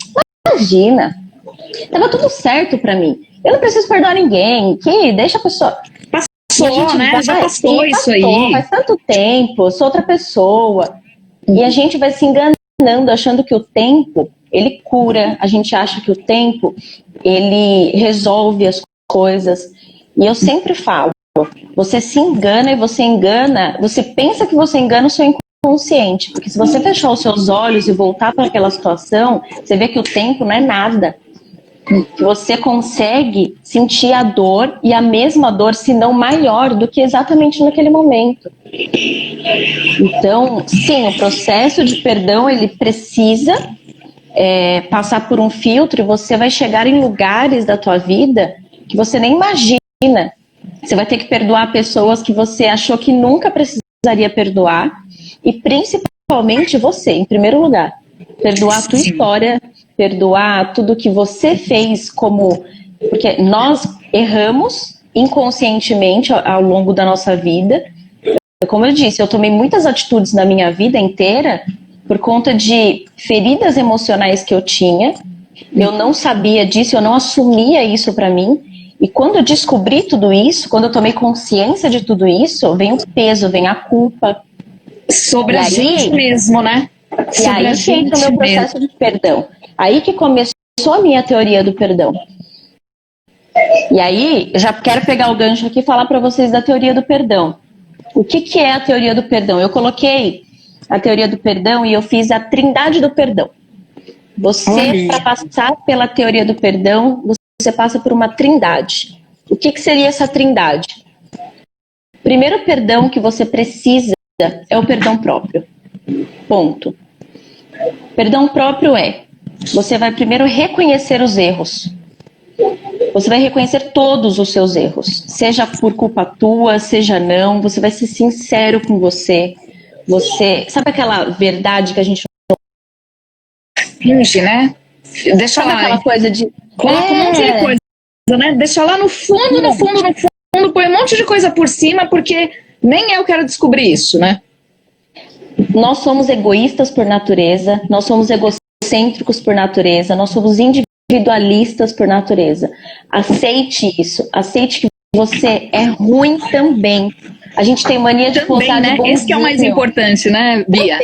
Imagina, tava tudo certo pra mim. Eu não preciso perdoar ninguém, que deixa a pessoa. Passou, né? Já passou isso aí. Faz tanto tempo, eu sou outra pessoa. E a gente vai se enganando, achando que o tempo, ele cura. A gente acha que o tempo, ele resolve as coisas. E eu sempre falo, você se engana e você pensa que você engana o seu inconsciente, porque se você fechar os seus olhos e voltar para aquela situação, você vê que o tempo não é nada. Que você consegue sentir a dor e a mesma dor, se não maior, do que exatamente naquele momento. Então, sim, o processo de perdão, ele precisa passar por um filtro e você vai chegar em lugares da tua vida que você nem imagina. Você vai ter que perdoar pessoas que você achou que nunca precisaria perdoar. E principalmente você, em primeiro lugar. Perdoar a tua história, perdoar tudo que você fez porque nós erramos inconscientemente ao longo da nossa vida. Como eu disse, eu tomei muitas atitudes na minha vida inteira por conta de feridas emocionais que eu tinha. Eu não sabia disso, eu não assumia isso pra mim. E quando eu descobri tudo isso, quando eu tomei consciência de tudo isso, vem o peso, vem a culpa. Sobre a gente mesmo, né? E aí que entra o meu processo de perdão. Aí que começou a minha teoria do perdão. E aí, eu já quero pegar o gancho aqui e falar para vocês da teoria do perdão. O que é a teoria do perdão? Eu coloquei a teoria do perdão e eu fiz a trindade do perdão. Você, para passar pela teoria do perdão, você passa por uma trindade. O que seria essa trindade? O primeiro perdão que você precisa é o perdão próprio. Ponto. Perdão próprio você vai primeiro reconhecer os erros. Você vai reconhecer todos os seus erros. Seja por culpa tua, seja não. Você vai ser sincero com você. Sabe aquela verdade que a gente não finge, né? Deixa sabe lá. Aquela coisa de... Coloca um monte de coisa, né? Deixa lá no fundo, põe um monte de coisa por cima, porque nem eu quero descobrir isso, né? Nós somos egoístas por natureza, nós somos egocêntricos por natureza, nós somos individualistas por natureza. aceite isso, aceite que você é ruim também. A gente tem mania de posar de bonzinho. Esse que é o mais importante, né, Bia?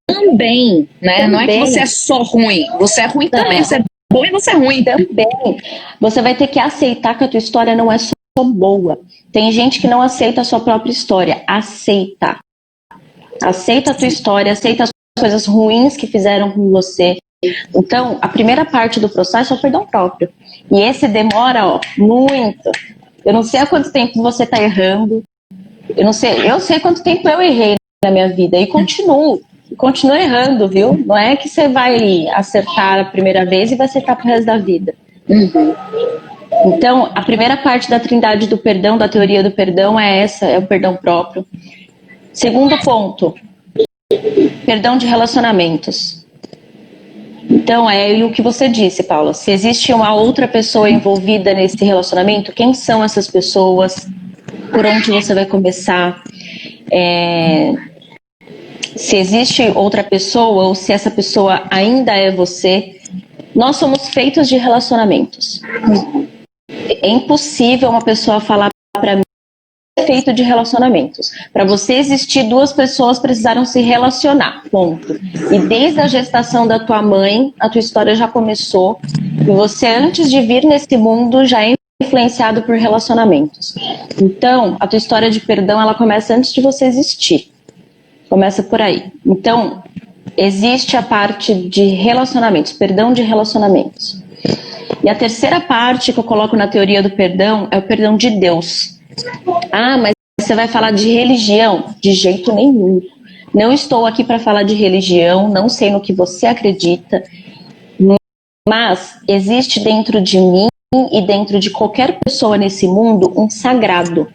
Também, né? Também. Não é que você é só ruim, você é ruim também, você é bom e você é ruim. Também. Você vai ter que aceitar que a tua história não é só boa. Tem gente que não aceita a sua própria história. Aceita. Aceita a tua história, aceita as coisas ruins que fizeram com você. Então, a primeira parte do processo é o perdão próprio. E esse demora, muito. Eu não sei há quanto tempo você está errando. Eu sei quanto tempo eu errei na minha vida. E continuo errando, viu? Não é que você vai acertar a primeira vez e vai acertar pro resto da vida. Então, a primeira parte da trindade do perdão, da teoria do perdão, é o perdão próprio. Segundo ponto, perdão de relacionamentos. Então, é o que você disse, Paula. Se existe uma outra pessoa envolvida nesse relacionamento, quem são essas pessoas? Por onde você vai começar? Se existe outra pessoa ou se essa pessoa ainda é você. Nós somos feitos de relacionamentos. É impossível uma pessoa falar para mim feito de relacionamentos. Para você existir, duas pessoas precisaram se relacionar, ponto. E desde a gestação da tua mãe, a tua história já começou. E você, antes de vir nesse mundo, já é influenciado por relacionamentos. Então, a tua história de perdão, ela começa antes de você existir. Começa por aí. Então, existe a parte de relacionamentos, perdão de relacionamentos. E a terceira parte que eu coloco na teoria do perdão é o perdão de Deus. Ah, mas você vai falar de religião? De jeito nenhum. Não estou aqui para falar de religião, não sei no que você acredita, mas existe dentro de mim e dentro de qualquer pessoa nesse mundo um sagrado.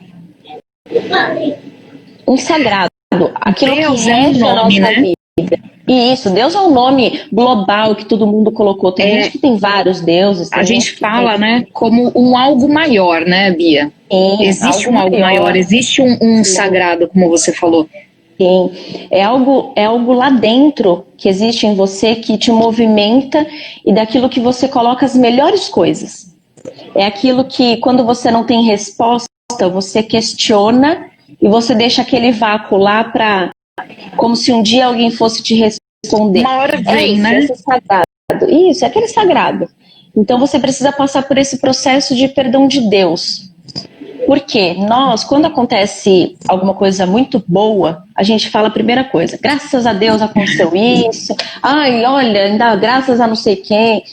Um sagrado. Aquilo Deus que rege a nossa né? vida. E isso, Deus é um nome global que todo mundo colocou. Tem gente que tem vários deuses. A gente fala, né, como um algo maior, né, Bia? Sim, existe algo maior, existe um sagrado, como você falou. Sim, é algo lá dentro que existe em você que te movimenta e daquilo que você coloca as melhores coisas. É aquilo que quando você não tem resposta, você questiona e você deixa aquele vácuo lá para como se um dia alguém fosse te responder. Uma hora vem, isso, né? Esse sagrado. Isso, é aquele sagrado. Então você precisa passar por esse processo de perdão de Deus. Porque nós, quando acontece alguma coisa muito boa, a gente fala a primeira coisa, graças a Deus aconteceu isso, ai, olha, ainda graças a não sei quem.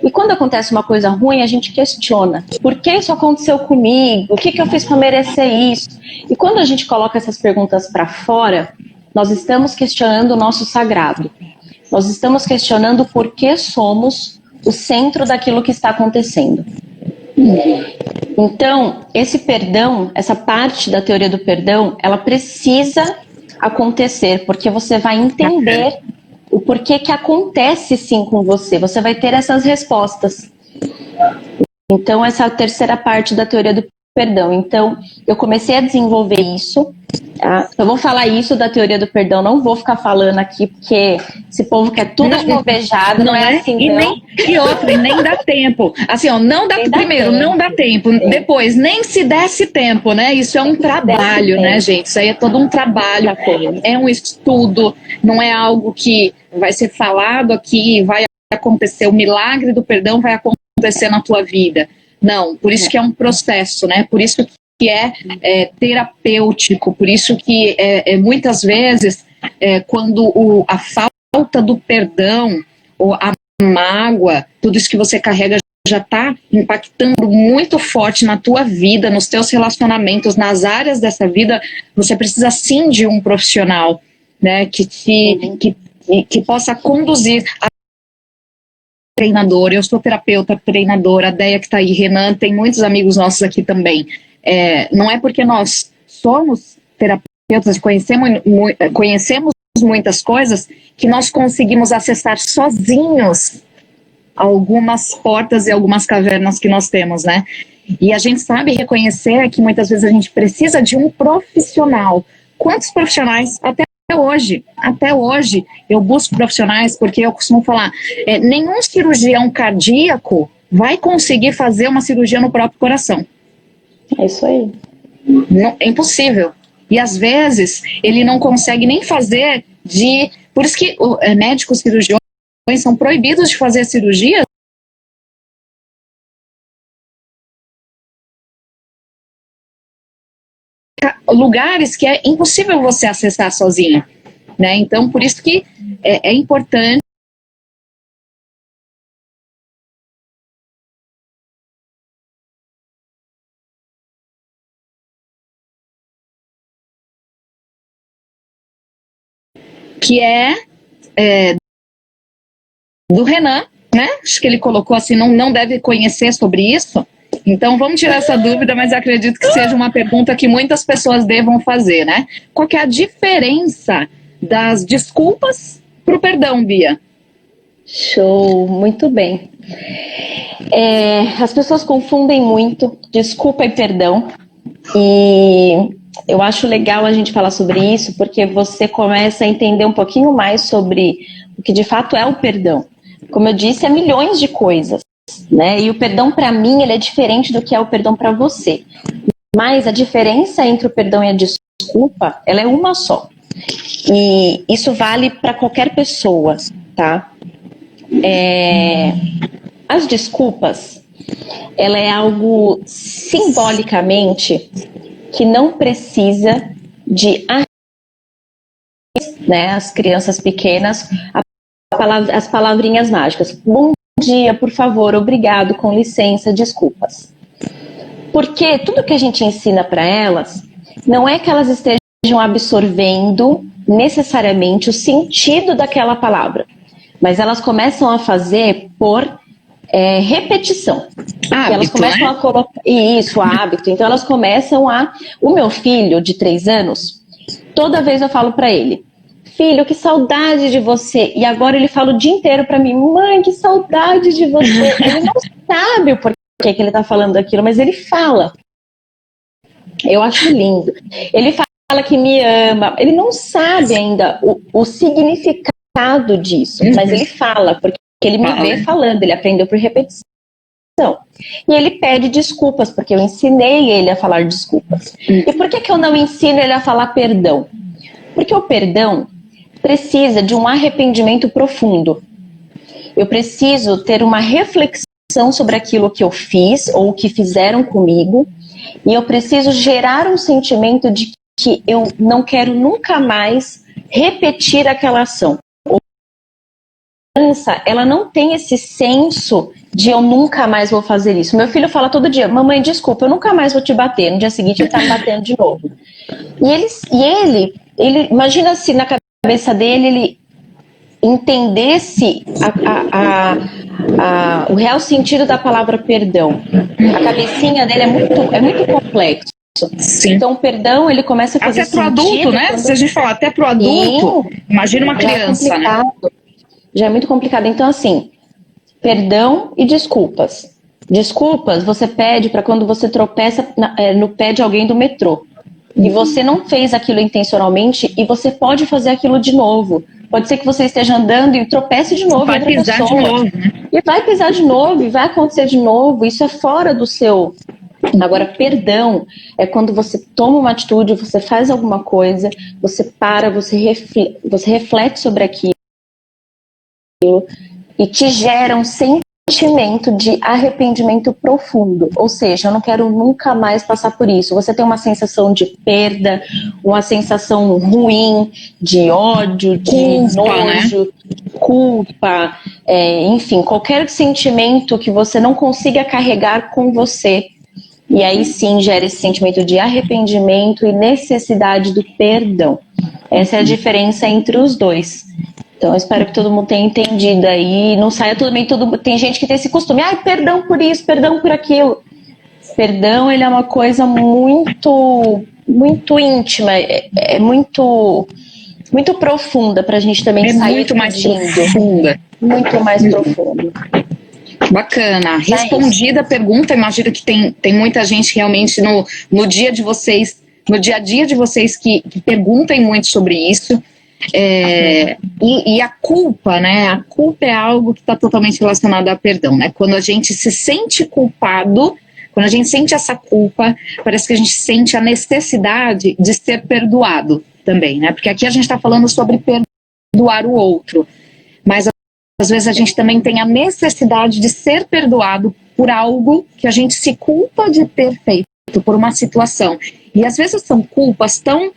E quando acontece uma coisa ruim, a gente questiona. Por que isso aconteceu comigo? O que eu fiz para merecer isso? E quando a gente coloca essas perguntas para fora, nós estamos questionando o nosso sagrado. Nós estamos questionando por que somos o centro daquilo que está acontecendo. Então, esse perdão, essa parte da teoria do perdão, ela precisa acontecer, porque você vai entender o porquê que acontece sim com você. Você vai ter essas respostas. Então, essa é a terceira parte da teoria do perdão. Então, eu comecei a desenvolver isso. Tá? Eu vou falar isso da teoria do perdão, não vou ficar falando aqui, porque esse povo quer tudo esmovejado, não é assim, não. E nem dá tempo. Assim, ó, não dá primeiro, não dá tempo. Depois, nem se desse tempo, né? Isso é um trabalho, né, gente? Isso aí é todo um trabalho, é um estudo, não é algo que vai ser falado aqui, vai acontecer, o milagre do perdão vai acontecer na tua vida. Não, por isso que é um processo, né? Por isso que é terapêutico, por isso que muitas vezes quando a falta do perdão ou a mágoa, tudo isso que você carrega já está impactando muito forte na tua vida, nos teus relacionamentos, nas áreas dessa vida, você precisa sim de um profissional, né, que possa conduzir a treinadora. Eu sou terapeuta, treinadora, a Deia que está aí, Renan, tem muitos amigos nossos aqui também. Não é porque nós somos terapeutas, conhecemos muitas coisas, que nós conseguimos acessar sozinhos algumas portas e algumas cavernas que nós temos, né? E a gente sabe reconhecer que muitas vezes a gente precisa de um profissional. Quantos profissionais, até até hoje, eu busco profissionais, porque eu costumo falar, nenhum cirurgião cardíaco vai conseguir fazer uma cirurgia no próprio coração. É isso aí. Não, é impossível. E às vezes ele não consegue nem fazer por isso que médicos cirurgiões são proibidos de fazer cirurgias lugares que é impossível você acessar sozinho, né? Então, por isso que é importante que do Renan, né? Acho que ele colocou assim, não deve conhecer sobre isso. Então, vamos tirar essa dúvida, mas eu acredito que seja uma pergunta que muitas pessoas devam fazer, né? Qual que é a diferença das desculpas para o perdão, Bia? Show, muito bem. As pessoas confundem muito desculpa e perdão, e eu acho legal a gente falar sobre isso, porque você começa a entender um pouquinho mais sobre o que de fato é o perdão. Como eu disse, é milhões de coisas, né? E o perdão para mim, ele é diferente do que é o perdão para você. Mas a diferença entre o perdão e a desculpa, ela é uma só. E isso vale para qualquer pessoa, tá? As desculpas, ela é algo simbolicamente que não precisa de né, as crianças pequenas, as palavrinhas mágicas. Bom dia, por favor, obrigado, com licença, desculpas. Porque tudo que a gente ensina para elas, não é que elas estejam absorvendo necessariamente o sentido daquela palavra, mas elas começam a fazer por repetição. Hábito, elas começam a colocar isso, hábito. Então elas começam o meu filho de 3 anos, toda vez eu falo para ele: filho, que saudade de você. E agora ele fala o dia inteiro para mim: mãe, que saudade de você. Ele não sabe o porquê que ele tá falando aquilo, mas ele fala. Eu acho lindo. Ele fala que me ama. Ele não sabe ainda o significado disso, mas ele fala, porque ele me vê falando, ele aprendeu por repetição. E ele pede desculpas, porque eu ensinei ele a falar desculpas. E por que eu não ensino ele a falar perdão? Porque o perdão precisa de um arrependimento profundo. Eu preciso ter uma reflexão sobre aquilo que eu fiz ou que fizeram comigo, e eu preciso gerar um sentimento de que eu não quero nunca mais repetir aquela ação. A criança, ela não tem esse senso de eu nunca mais vou fazer isso. Meu filho fala todo dia: mamãe, desculpa, eu nunca mais vou te bater. No dia seguinte ele tá me batendo de novo. E ele imagina se na cabeça dele ele entendesse o real sentido da palavra perdão. A cabecinha dele é muito complexo. Sim. Então o perdão, ele começa a fazer até pro adulto, né? Quando... Se a gente falar até pro adulto, imagina uma criança, né? Já é muito complicado. Então, assim, perdão e desculpas. Desculpas você pede para quando você tropeça no pé de alguém do metrô. E você não fez aquilo intencionalmente, e você pode fazer aquilo de novo. Pode ser que você esteja andando e tropece de novo. Vai pisar de novo, né? E vai pisar de novo, e vai acontecer de novo. Isso é fora do seu... Agora, perdão é quando você toma uma atitude, você faz alguma coisa, você para, você reflete sobre aquilo e te gera um sentimento de arrependimento profundo. Ou seja, eu não quero nunca mais passar por isso. Você tem uma sensação de perda, uma sensação ruim, de ódio, de nojo, né? Culpa, enfim, qualquer sentimento que você não consiga carregar com você. E aí sim gera esse sentimento de arrependimento e necessidade do perdão. Essa é a diferença entre os dois. Então eu espero que todo mundo tenha entendido aí. Não saia tudo bem, tem gente que tem esse costume: perdão por isso, perdão por aquilo. Perdão, ele é uma coisa muito, muito íntima, muito, muito profunda pra gente também sair muito mais profunda. Muito mais profunda. Bacana. Respondida a pergunta, imagino que tem muita gente realmente no dia de vocês, no dia a dia de vocês que perguntem muito sobre isso. E a culpa, né? A culpa é algo que está totalmente relacionado a perdão, né? Quando a gente se sente culpado, quando a gente sente essa culpa, parece que a gente sente a necessidade de ser perdoado também, né? Porque aqui a gente está falando sobre perdoar o outro, mas às vezes a gente também tem a necessidade de ser perdoado por algo que a gente se culpa de ter feito, por uma situação. E às vezes são culpas tão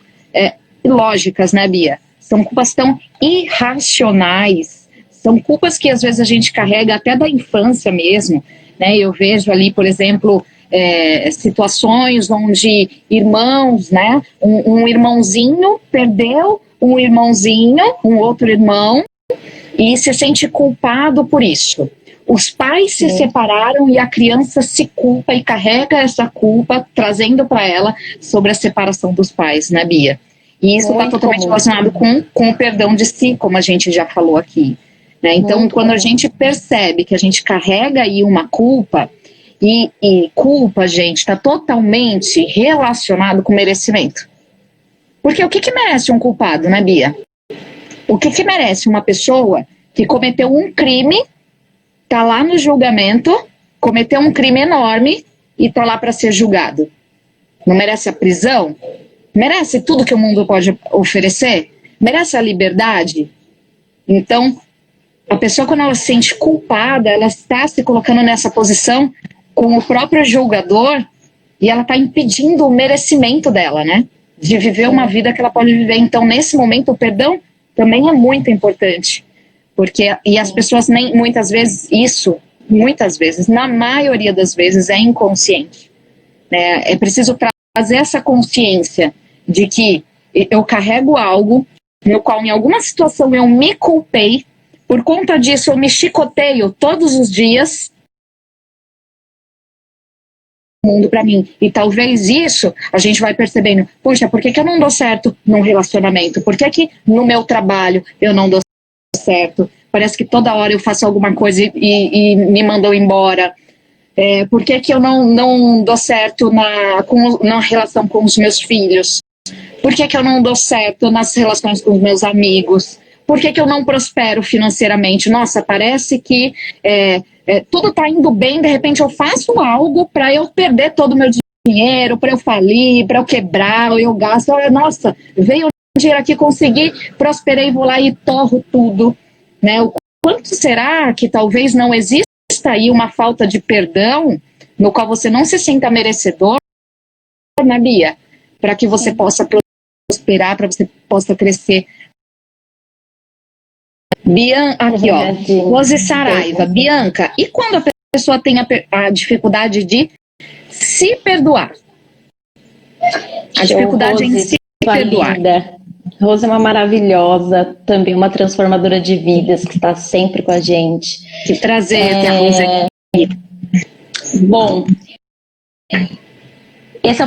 ilógicas, né, Bia? São culpas tão irracionais, são culpas que às vezes a gente carrega até da infância mesmo, né? Eu vejo ali, por exemplo, situações onde irmãos, né? Um irmãozinho perdeu um outro irmão, e se sente culpado por isso. Os pais se separaram e a criança se culpa e carrega essa culpa, trazendo para ela sobre a separação dos pais, né, Bia? E isso está totalmente relacionado com o perdão de si, como a gente já falou aqui, né? Então, quando a gente percebe que a gente carrega aí uma culpa, e culpa, gente, está totalmente relacionado com merecimento. Porque o que merece um culpado, né, Bia? O que merece uma pessoa que cometeu um crime, tá lá no julgamento, cometeu um crime enorme e tá lá para ser julgado? Não merece a prisão? Merece tudo que o mundo pode oferecer? Merece a liberdade? Então, a pessoa, quando ela se sente culpada, ela está se colocando nessa posição com o próprio julgador e ela está impedindo o merecimento dela, né? De viver uma vida que ela pode viver. Então, nesse momento, o perdão também é muito importante. E as pessoas nem, muitas vezes, na maioria das vezes, é inconsciente, né? É preciso trazer essa consciência de que eu carrego algo no qual em alguma situação eu me culpei, por conta disso eu me chicoteio todos os dias mundo para mim. E talvez isso a gente vai percebendo, puxa, por que eu não dou certo num relacionamento? Por que no meu trabalho eu não dou certo? Parece que toda hora eu faço alguma coisa e me mandam embora. Por que eu não dou certo na relação com os meus filhos? Por que eu não dou certo nas relações com os meus amigos? Por que eu não prospero financeiramente? Nossa, parece que tudo está indo bem, de repente eu faço algo para eu perder todo o meu dinheiro, para eu falir, para eu quebrar, ou eu gasto. Nossa, veio um dinheiro aqui, consegui, prosperei, vou lá e torro tudo. Né? O quanto será que talvez não exista aí uma falta de perdão no qual você não se sinta merecedor, né, Bia? Para que você possa prosperar, para você possa crescer. Aqui, ó, Rose Saraiva. Bianca, e quando a pessoa tem a dificuldade de se perdoar? A dificuldade em se perdoar. Linda. Rose é uma maravilhosa, também uma transformadora de vidas que está sempre com a gente. Que prazer ter a Rose aqui. Bom,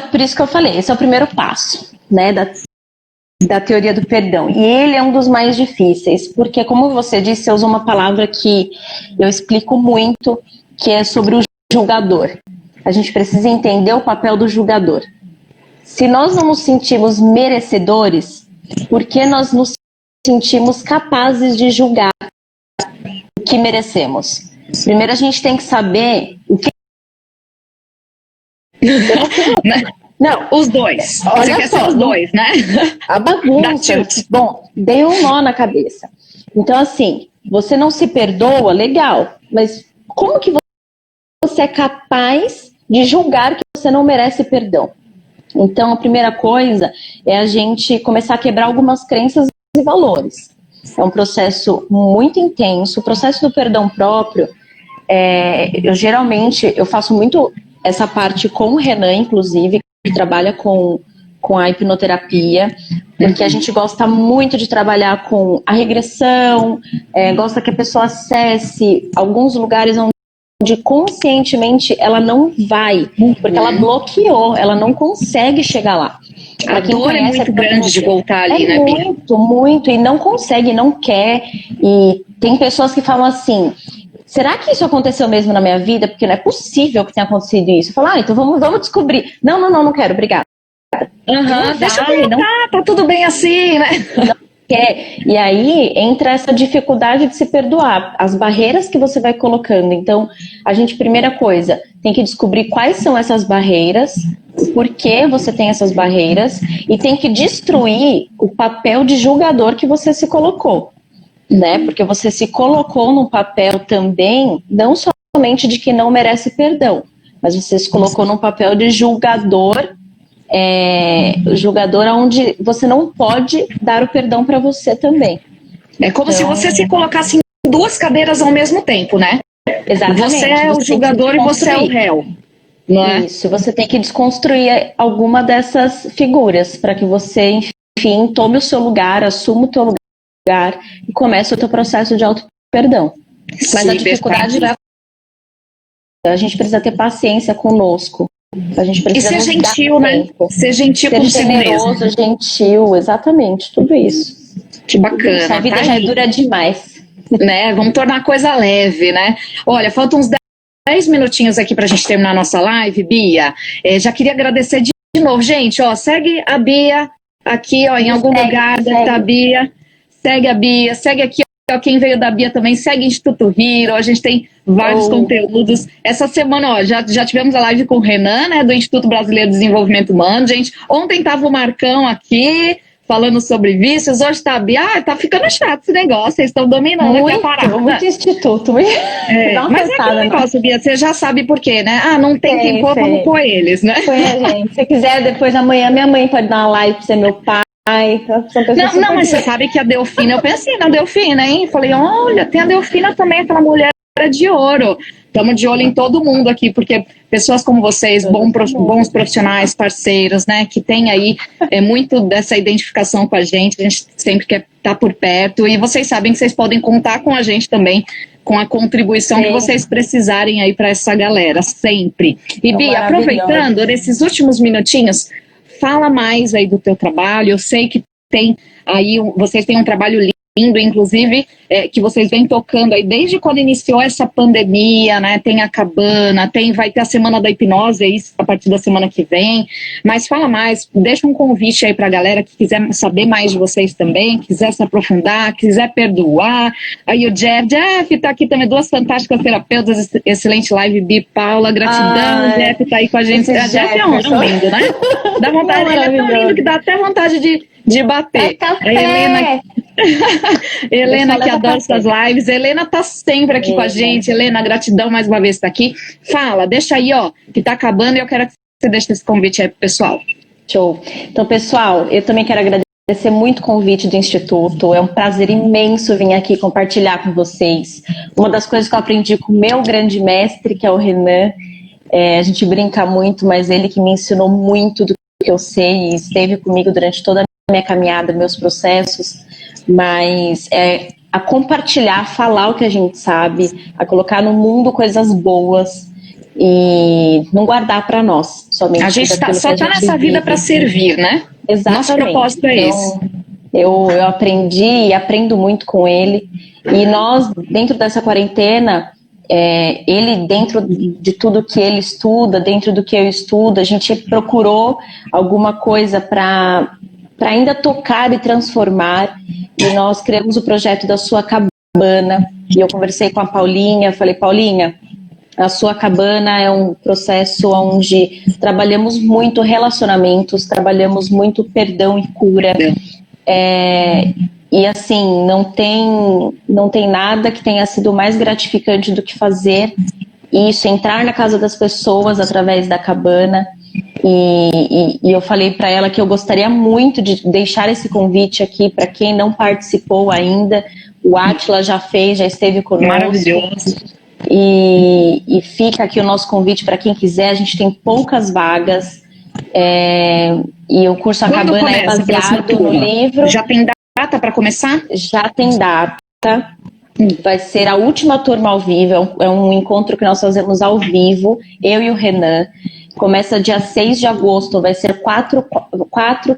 por isso que eu falei, esse é o primeiro passo, né, da teoria do perdão. E ele é um dos mais difíceis, porque, como você disse, eu uso uma palavra que eu explico muito, que é sobre o julgador. A gente precisa entender o papel do julgador. Se nós não nos sentimos merecedores, por que nós nos sentimos capazes de julgar o que merecemos? Primeiro a gente tem que saber o que... Não, os dois. Olha você quer só, ser os dois, né? A bagunça. Bom, dei um nó na cabeça. Então, assim, você não se perdoa, legal, mas como que você é capaz de julgar que você não merece perdão? Então, a primeira coisa é a gente começar a quebrar algumas crenças e valores. É um processo muito intenso. O processo do perdão próprio, eu faço muito essa parte com o Renan, inclusive, que trabalha com a hipnoterapia, porque a gente gosta muito de trabalhar com a regressão, gosta que a pessoa acesse alguns lugares onde conscientemente ela não vai, porque ela bloqueou, ela não consegue chegar lá. A dor é muito grande de voltar ali, né, Bia? Muito, e não consegue, não quer, e tem pessoas que falam assim, será que isso aconteceu mesmo na minha vida? Porque não é possível que tenha acontecido isso. Fala, então vamos descobrir. Não quero, obrigada. Deixa eu perguntar, tá tudo bem assim, né? E aí entra essa dificuldade de se perdoar, as barreiras que você vai colocando. Então, a gente, primeira coisa, tem que descobrir quais são essas barreiras, por que você tem essas barreiras, e tem que destruir o papel de julgador que você se colocou, né? Porque você se colocou no papel também, não somente de que não merece perdão, mas você se colocou num papel de julgador, julgador onde você não pode dar o perdão para você também. É como se você se colocasse em duas cadeiras ao mesmo tempo, né? Exatamente. Você é o julgador e você é o réu, não é? Isso, você tem que desconstruir alguma dessas figuras para que você, enfim, tome o seu lugar, assuma o teu lugar e comece o teu processo de auto-perdão. Mas a dificuldade vai... A gente precisa ter paciência conosco. A gente precisa e ser gentil, né? Ser gentil ser consigo generoso, mesmo. Gentil, exatamente, tudo isso. Que bacana. A vida já é dura demais. Né? Vamos tornar a coisa leve, né? Olha, faltam uns 10 minutinhos aqui pra gente terminar a nossa live, Bia. Já queria agradecer de novo. Gente, ó, segue a Bia aqui, ó, em algum lugar deve estar a Bia. Segue a Bia, segue aqui, ó, quem veio da Bia também, segue Instituto Hero, a gente tem vários conteúdos. Essa semana, ó, já tivemos a live com o Renan, né, do Instituto Brasileiro de Desenvolvimento Humano, gente. Ontem tava o Marcão aqui, falando sobre vícios, hoje tá a Bia, tá ficando chato esse negócio, vocês estão dominando aqui a parada. Muito instituto. Mas é aquele negócio, Bia, você já sabe por quê, né? Ah, não tem quem pôr, vamos pôr eles, né? Gente. Se quiser, depois amanhã, minha mãe pode dar uma live pra ser meu pai. Não, mas você sabe que a Delfina, eu pensei na Delfina, hein? Falei, olha, tem a Delfina também, aquela mulher de ouro. Estamos de olho em todo mundo aqui, porque pessoas como vocês, bons profissionais, parceiros, né, que tem aí muito dessa identificação com a gente sempre quer estar por perto, e vocês sabem que vocês podem contar com a gente também, com a contribuição que vocês precisarem aí para essa galera, sempre. E Bia, aproveitando nesses últimos minutinhos, fala mais aí do teu trabalho. Eu sei que tem aí, vocês têm um trabalho lindo, inclusive, que vocês vêm tocando aí desde quando iniciou essa pandemia, né? Tem a cabana, vai ter a Semana da Hipnose aí a partir da semana que vem. Mas fala mais, deixa um convite aí pra galera que quiser saber mais de vocês também, quiser se aprofundar, quiser perdoar. Aí o Jeff tá aqui também, duas fantásticas terapeutas, excelente live, Bi e Paula, gratidão, o Jeff tá aí com a gente. A Jeff é um lindo, né? Dá vontade, ele é tão lindo que dá até vontade de bater. A Helena que adora essas lives. A Helena tá sempre aqui com a gente. Helena, gratidão mais uma vez por estar aqui. Fala, deixa aí, ó, que tá acabando, e eu quero que você deixe esse convite aí pro pessoal. Show. Então, pessoal, eu também quero agradecer muito o convite do Instituto. É um prazer imenso vir aqui compartilhar com vocês. Uma das coisas que eu aprendi com o meu grande mestre, que é o Renan, a gente brinca muito, mas ele que me ensinou muito do que eu sei e esteve comigo durante toda a minha caminhada, meus processos, mas a compartilhar, a falar o que a gente sabe, a colocar no mundo coisas boas e não guardar para nós somente. A gente só tá nessa vida para servir, né? Exatamente. Nosso propósito é esse. Eu aprendi e aprendo muito com ele, e nós, dentro dessa quarentena, ele, dentro de tudo que ele estuda, dentro do que eu estudo, a gente procurou alguma coisa para ainda tocar e transformar, e nós criamos o projeto da Sua Cabana, e eu conversei com a Paulinha, falei, Paulinha, a Sua Cabana é um processo onde trabalhamos muito relacionamentos, trabalhamos muito perdão e cura, e assim, não tem nada que tenha sido mais gratificante do que fazer isso, entrar na casa das pessoas através da cabana. E eu falei para ela que eu gostaria muito de deixar esse convite aqui para quem não participou ainda. O Átila já fez, já esteve conosco. Maravilhoso. E fica aqui o nosso convite para quem quiser. A gente tem poucas vagas, e o curso A Cabana é baseado no livro. Já tem data para começar? Já tem data. Vai ser a última turma ao vivo. É um encontro que nós fazemos ao vivo, eu e o Renan. Começa dia 6 de agosto, vai ser quatro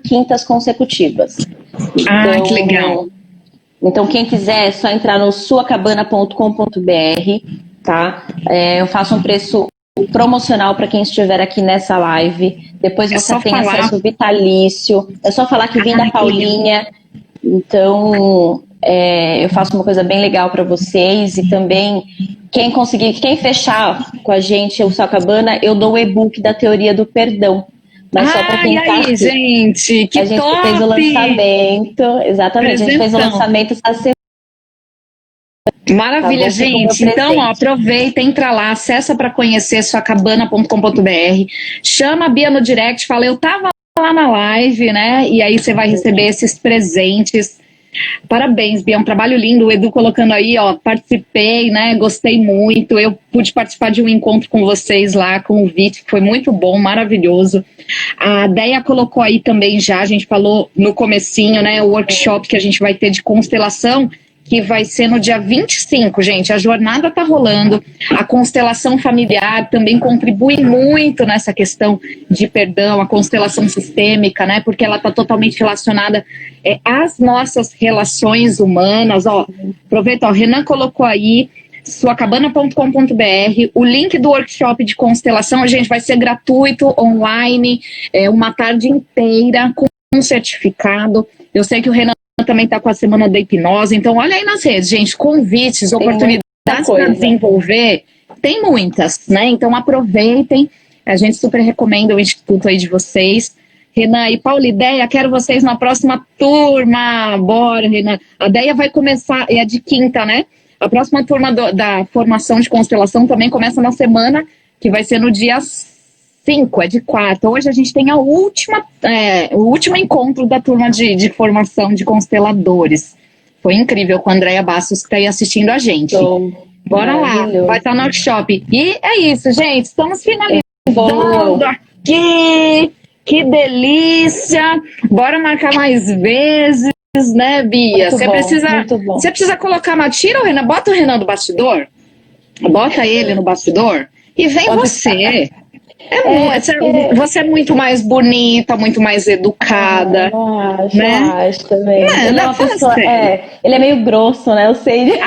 quintas consecutivas. Então, que legal. Então, quem quiser, é só entrar no suacabana.com.br, tá? Eu faço um preço promocional para quem estiver aqui nessa live. Depois você tem acesso vitalício. É só falar que vem da Paulinha. Então, eu faço uma coisa bem legal para vocês e também quem fechar com a gente o Salcabana, eu dou o e-book da teoria do perdão. Mas só para quem tá aqui. Gente, que a gente top! fez o lançamento, exatamente, a gente fez o lançamento essa semana. Maravilha, Tá bom, gente. Então, ó, aproveita, entra lá, acessa para conhecer suacabana.com.br, chama a Bia no direct, fala, eu tava lá na live, né? E aí você vai receber esses presentes. Parabéns, Bia, é um trabalho lindo. O Edu colocando aí, ó, participei, né? Gostei muito. Eu pude participar de um encontro com vocês lá, com o Vit, que foi muito bom, maravilhoso. A Deia colocou aí também já, a gente falou no comecinho, né? O workshop que a gente vai ter de constelação, que vai ser no dia 25, gente. A jornada tá rolando. A constelação familiar também contribui muito nessa questão de perdão, a constelação sistêmica, né? Porque ela tá totalmente relacionada às nossas relações humanas. Ó, aproveita, ó, Renan colocou aí suacabana.com.br, o link do workshop de constelação, a gente vai ser gratuito, online, uma tarde inteira com um certificado. Eu sei que o Renan também está com a semana da hipnose, então olha aí nas redes, gente, convites, oportunidades para desenvolver, tem muitas, né? Então aproveitem, a gente super recomenda o instituto aí de vocês. Renan e Paulo, ideia, quero vocês na próxima turma, bora, Renan. A ideia vai começar, é de quinta, né? A próxima turma da formação de constelação também começa na semana, que vai ser no dia 5, é de quarta. Hoje a gente tem o último encontro da turma de formação de consteladores. Foi incrível com a Andréia Bastos, que está aí assistindo a gente. Bora lá, vai estar no workshop. E é isso, gente, estamos finalizando aqui. Que delícia! Bora marcar mais vezes, né, Bia? Você precisa colocar tira o Renan, bota o Renan do bastidor, bota ele no bastidor e vem você. Você é muito mais bonita, muito mais educada. Eu acho também. Ele é uma pessoa, ele é meio grosso, né? Eu sei.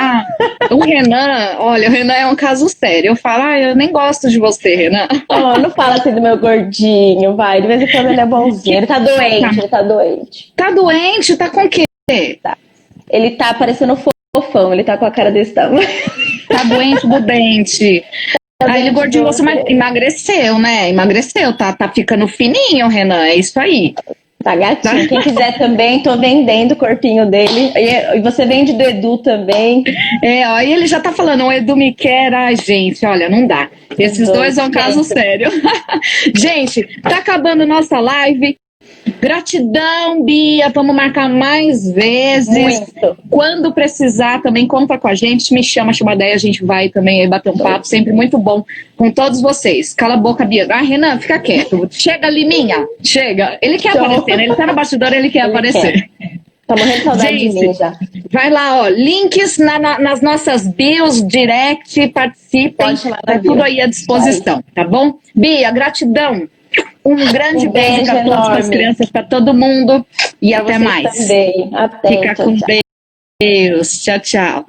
O Renan, olha, o Renan é um caso sério. Eu falo, eu nem gosto de você, Renan. Não fala assim do meu gordinho, vai. De vez em quando ele é bonzinho. Ele tá doente, Tá doente? Tá com o quê? Tá. Ele tá parecendo fofão, ele tá com a cara desse tamanho. Tá doente do dente. Ele gordinho, você emagreceu, né? Emagreceu, tá ficando fininho, Renan, é isso aí. Tá gatinho. Quem quiser também, tô vendendo o corpinho dele. E você vende do Edu também. Aí ele já tá falando, o Edu me quer, gente, olha, não dá. Esses dois são um caso sério. Gente, tá acabando nossa live. Gratidão, Bia, vamos marcar mais vezes. Muito. Quando precisar, também conta com a gente, me chama a ideia, a gente vai também aí bater um papo, sempre muito bom com todos vocês. Cala a boca, Bia. Renan, fica quieto. Chega, Liminha, chega. Ele quer aparecer, né? Ele tá no bastidor, ele quer aparecer. Tá morrendo de saudade de mim já. Vai lá, ó, links nas nossas bios, direct, participem, tá tudo aí à disposição, tá bom? Bia, gratidão. Um grande beijo para todas as crianças, para todo mundo. E até mais. Também. Até, Fica com Deus. Tchau, tchau.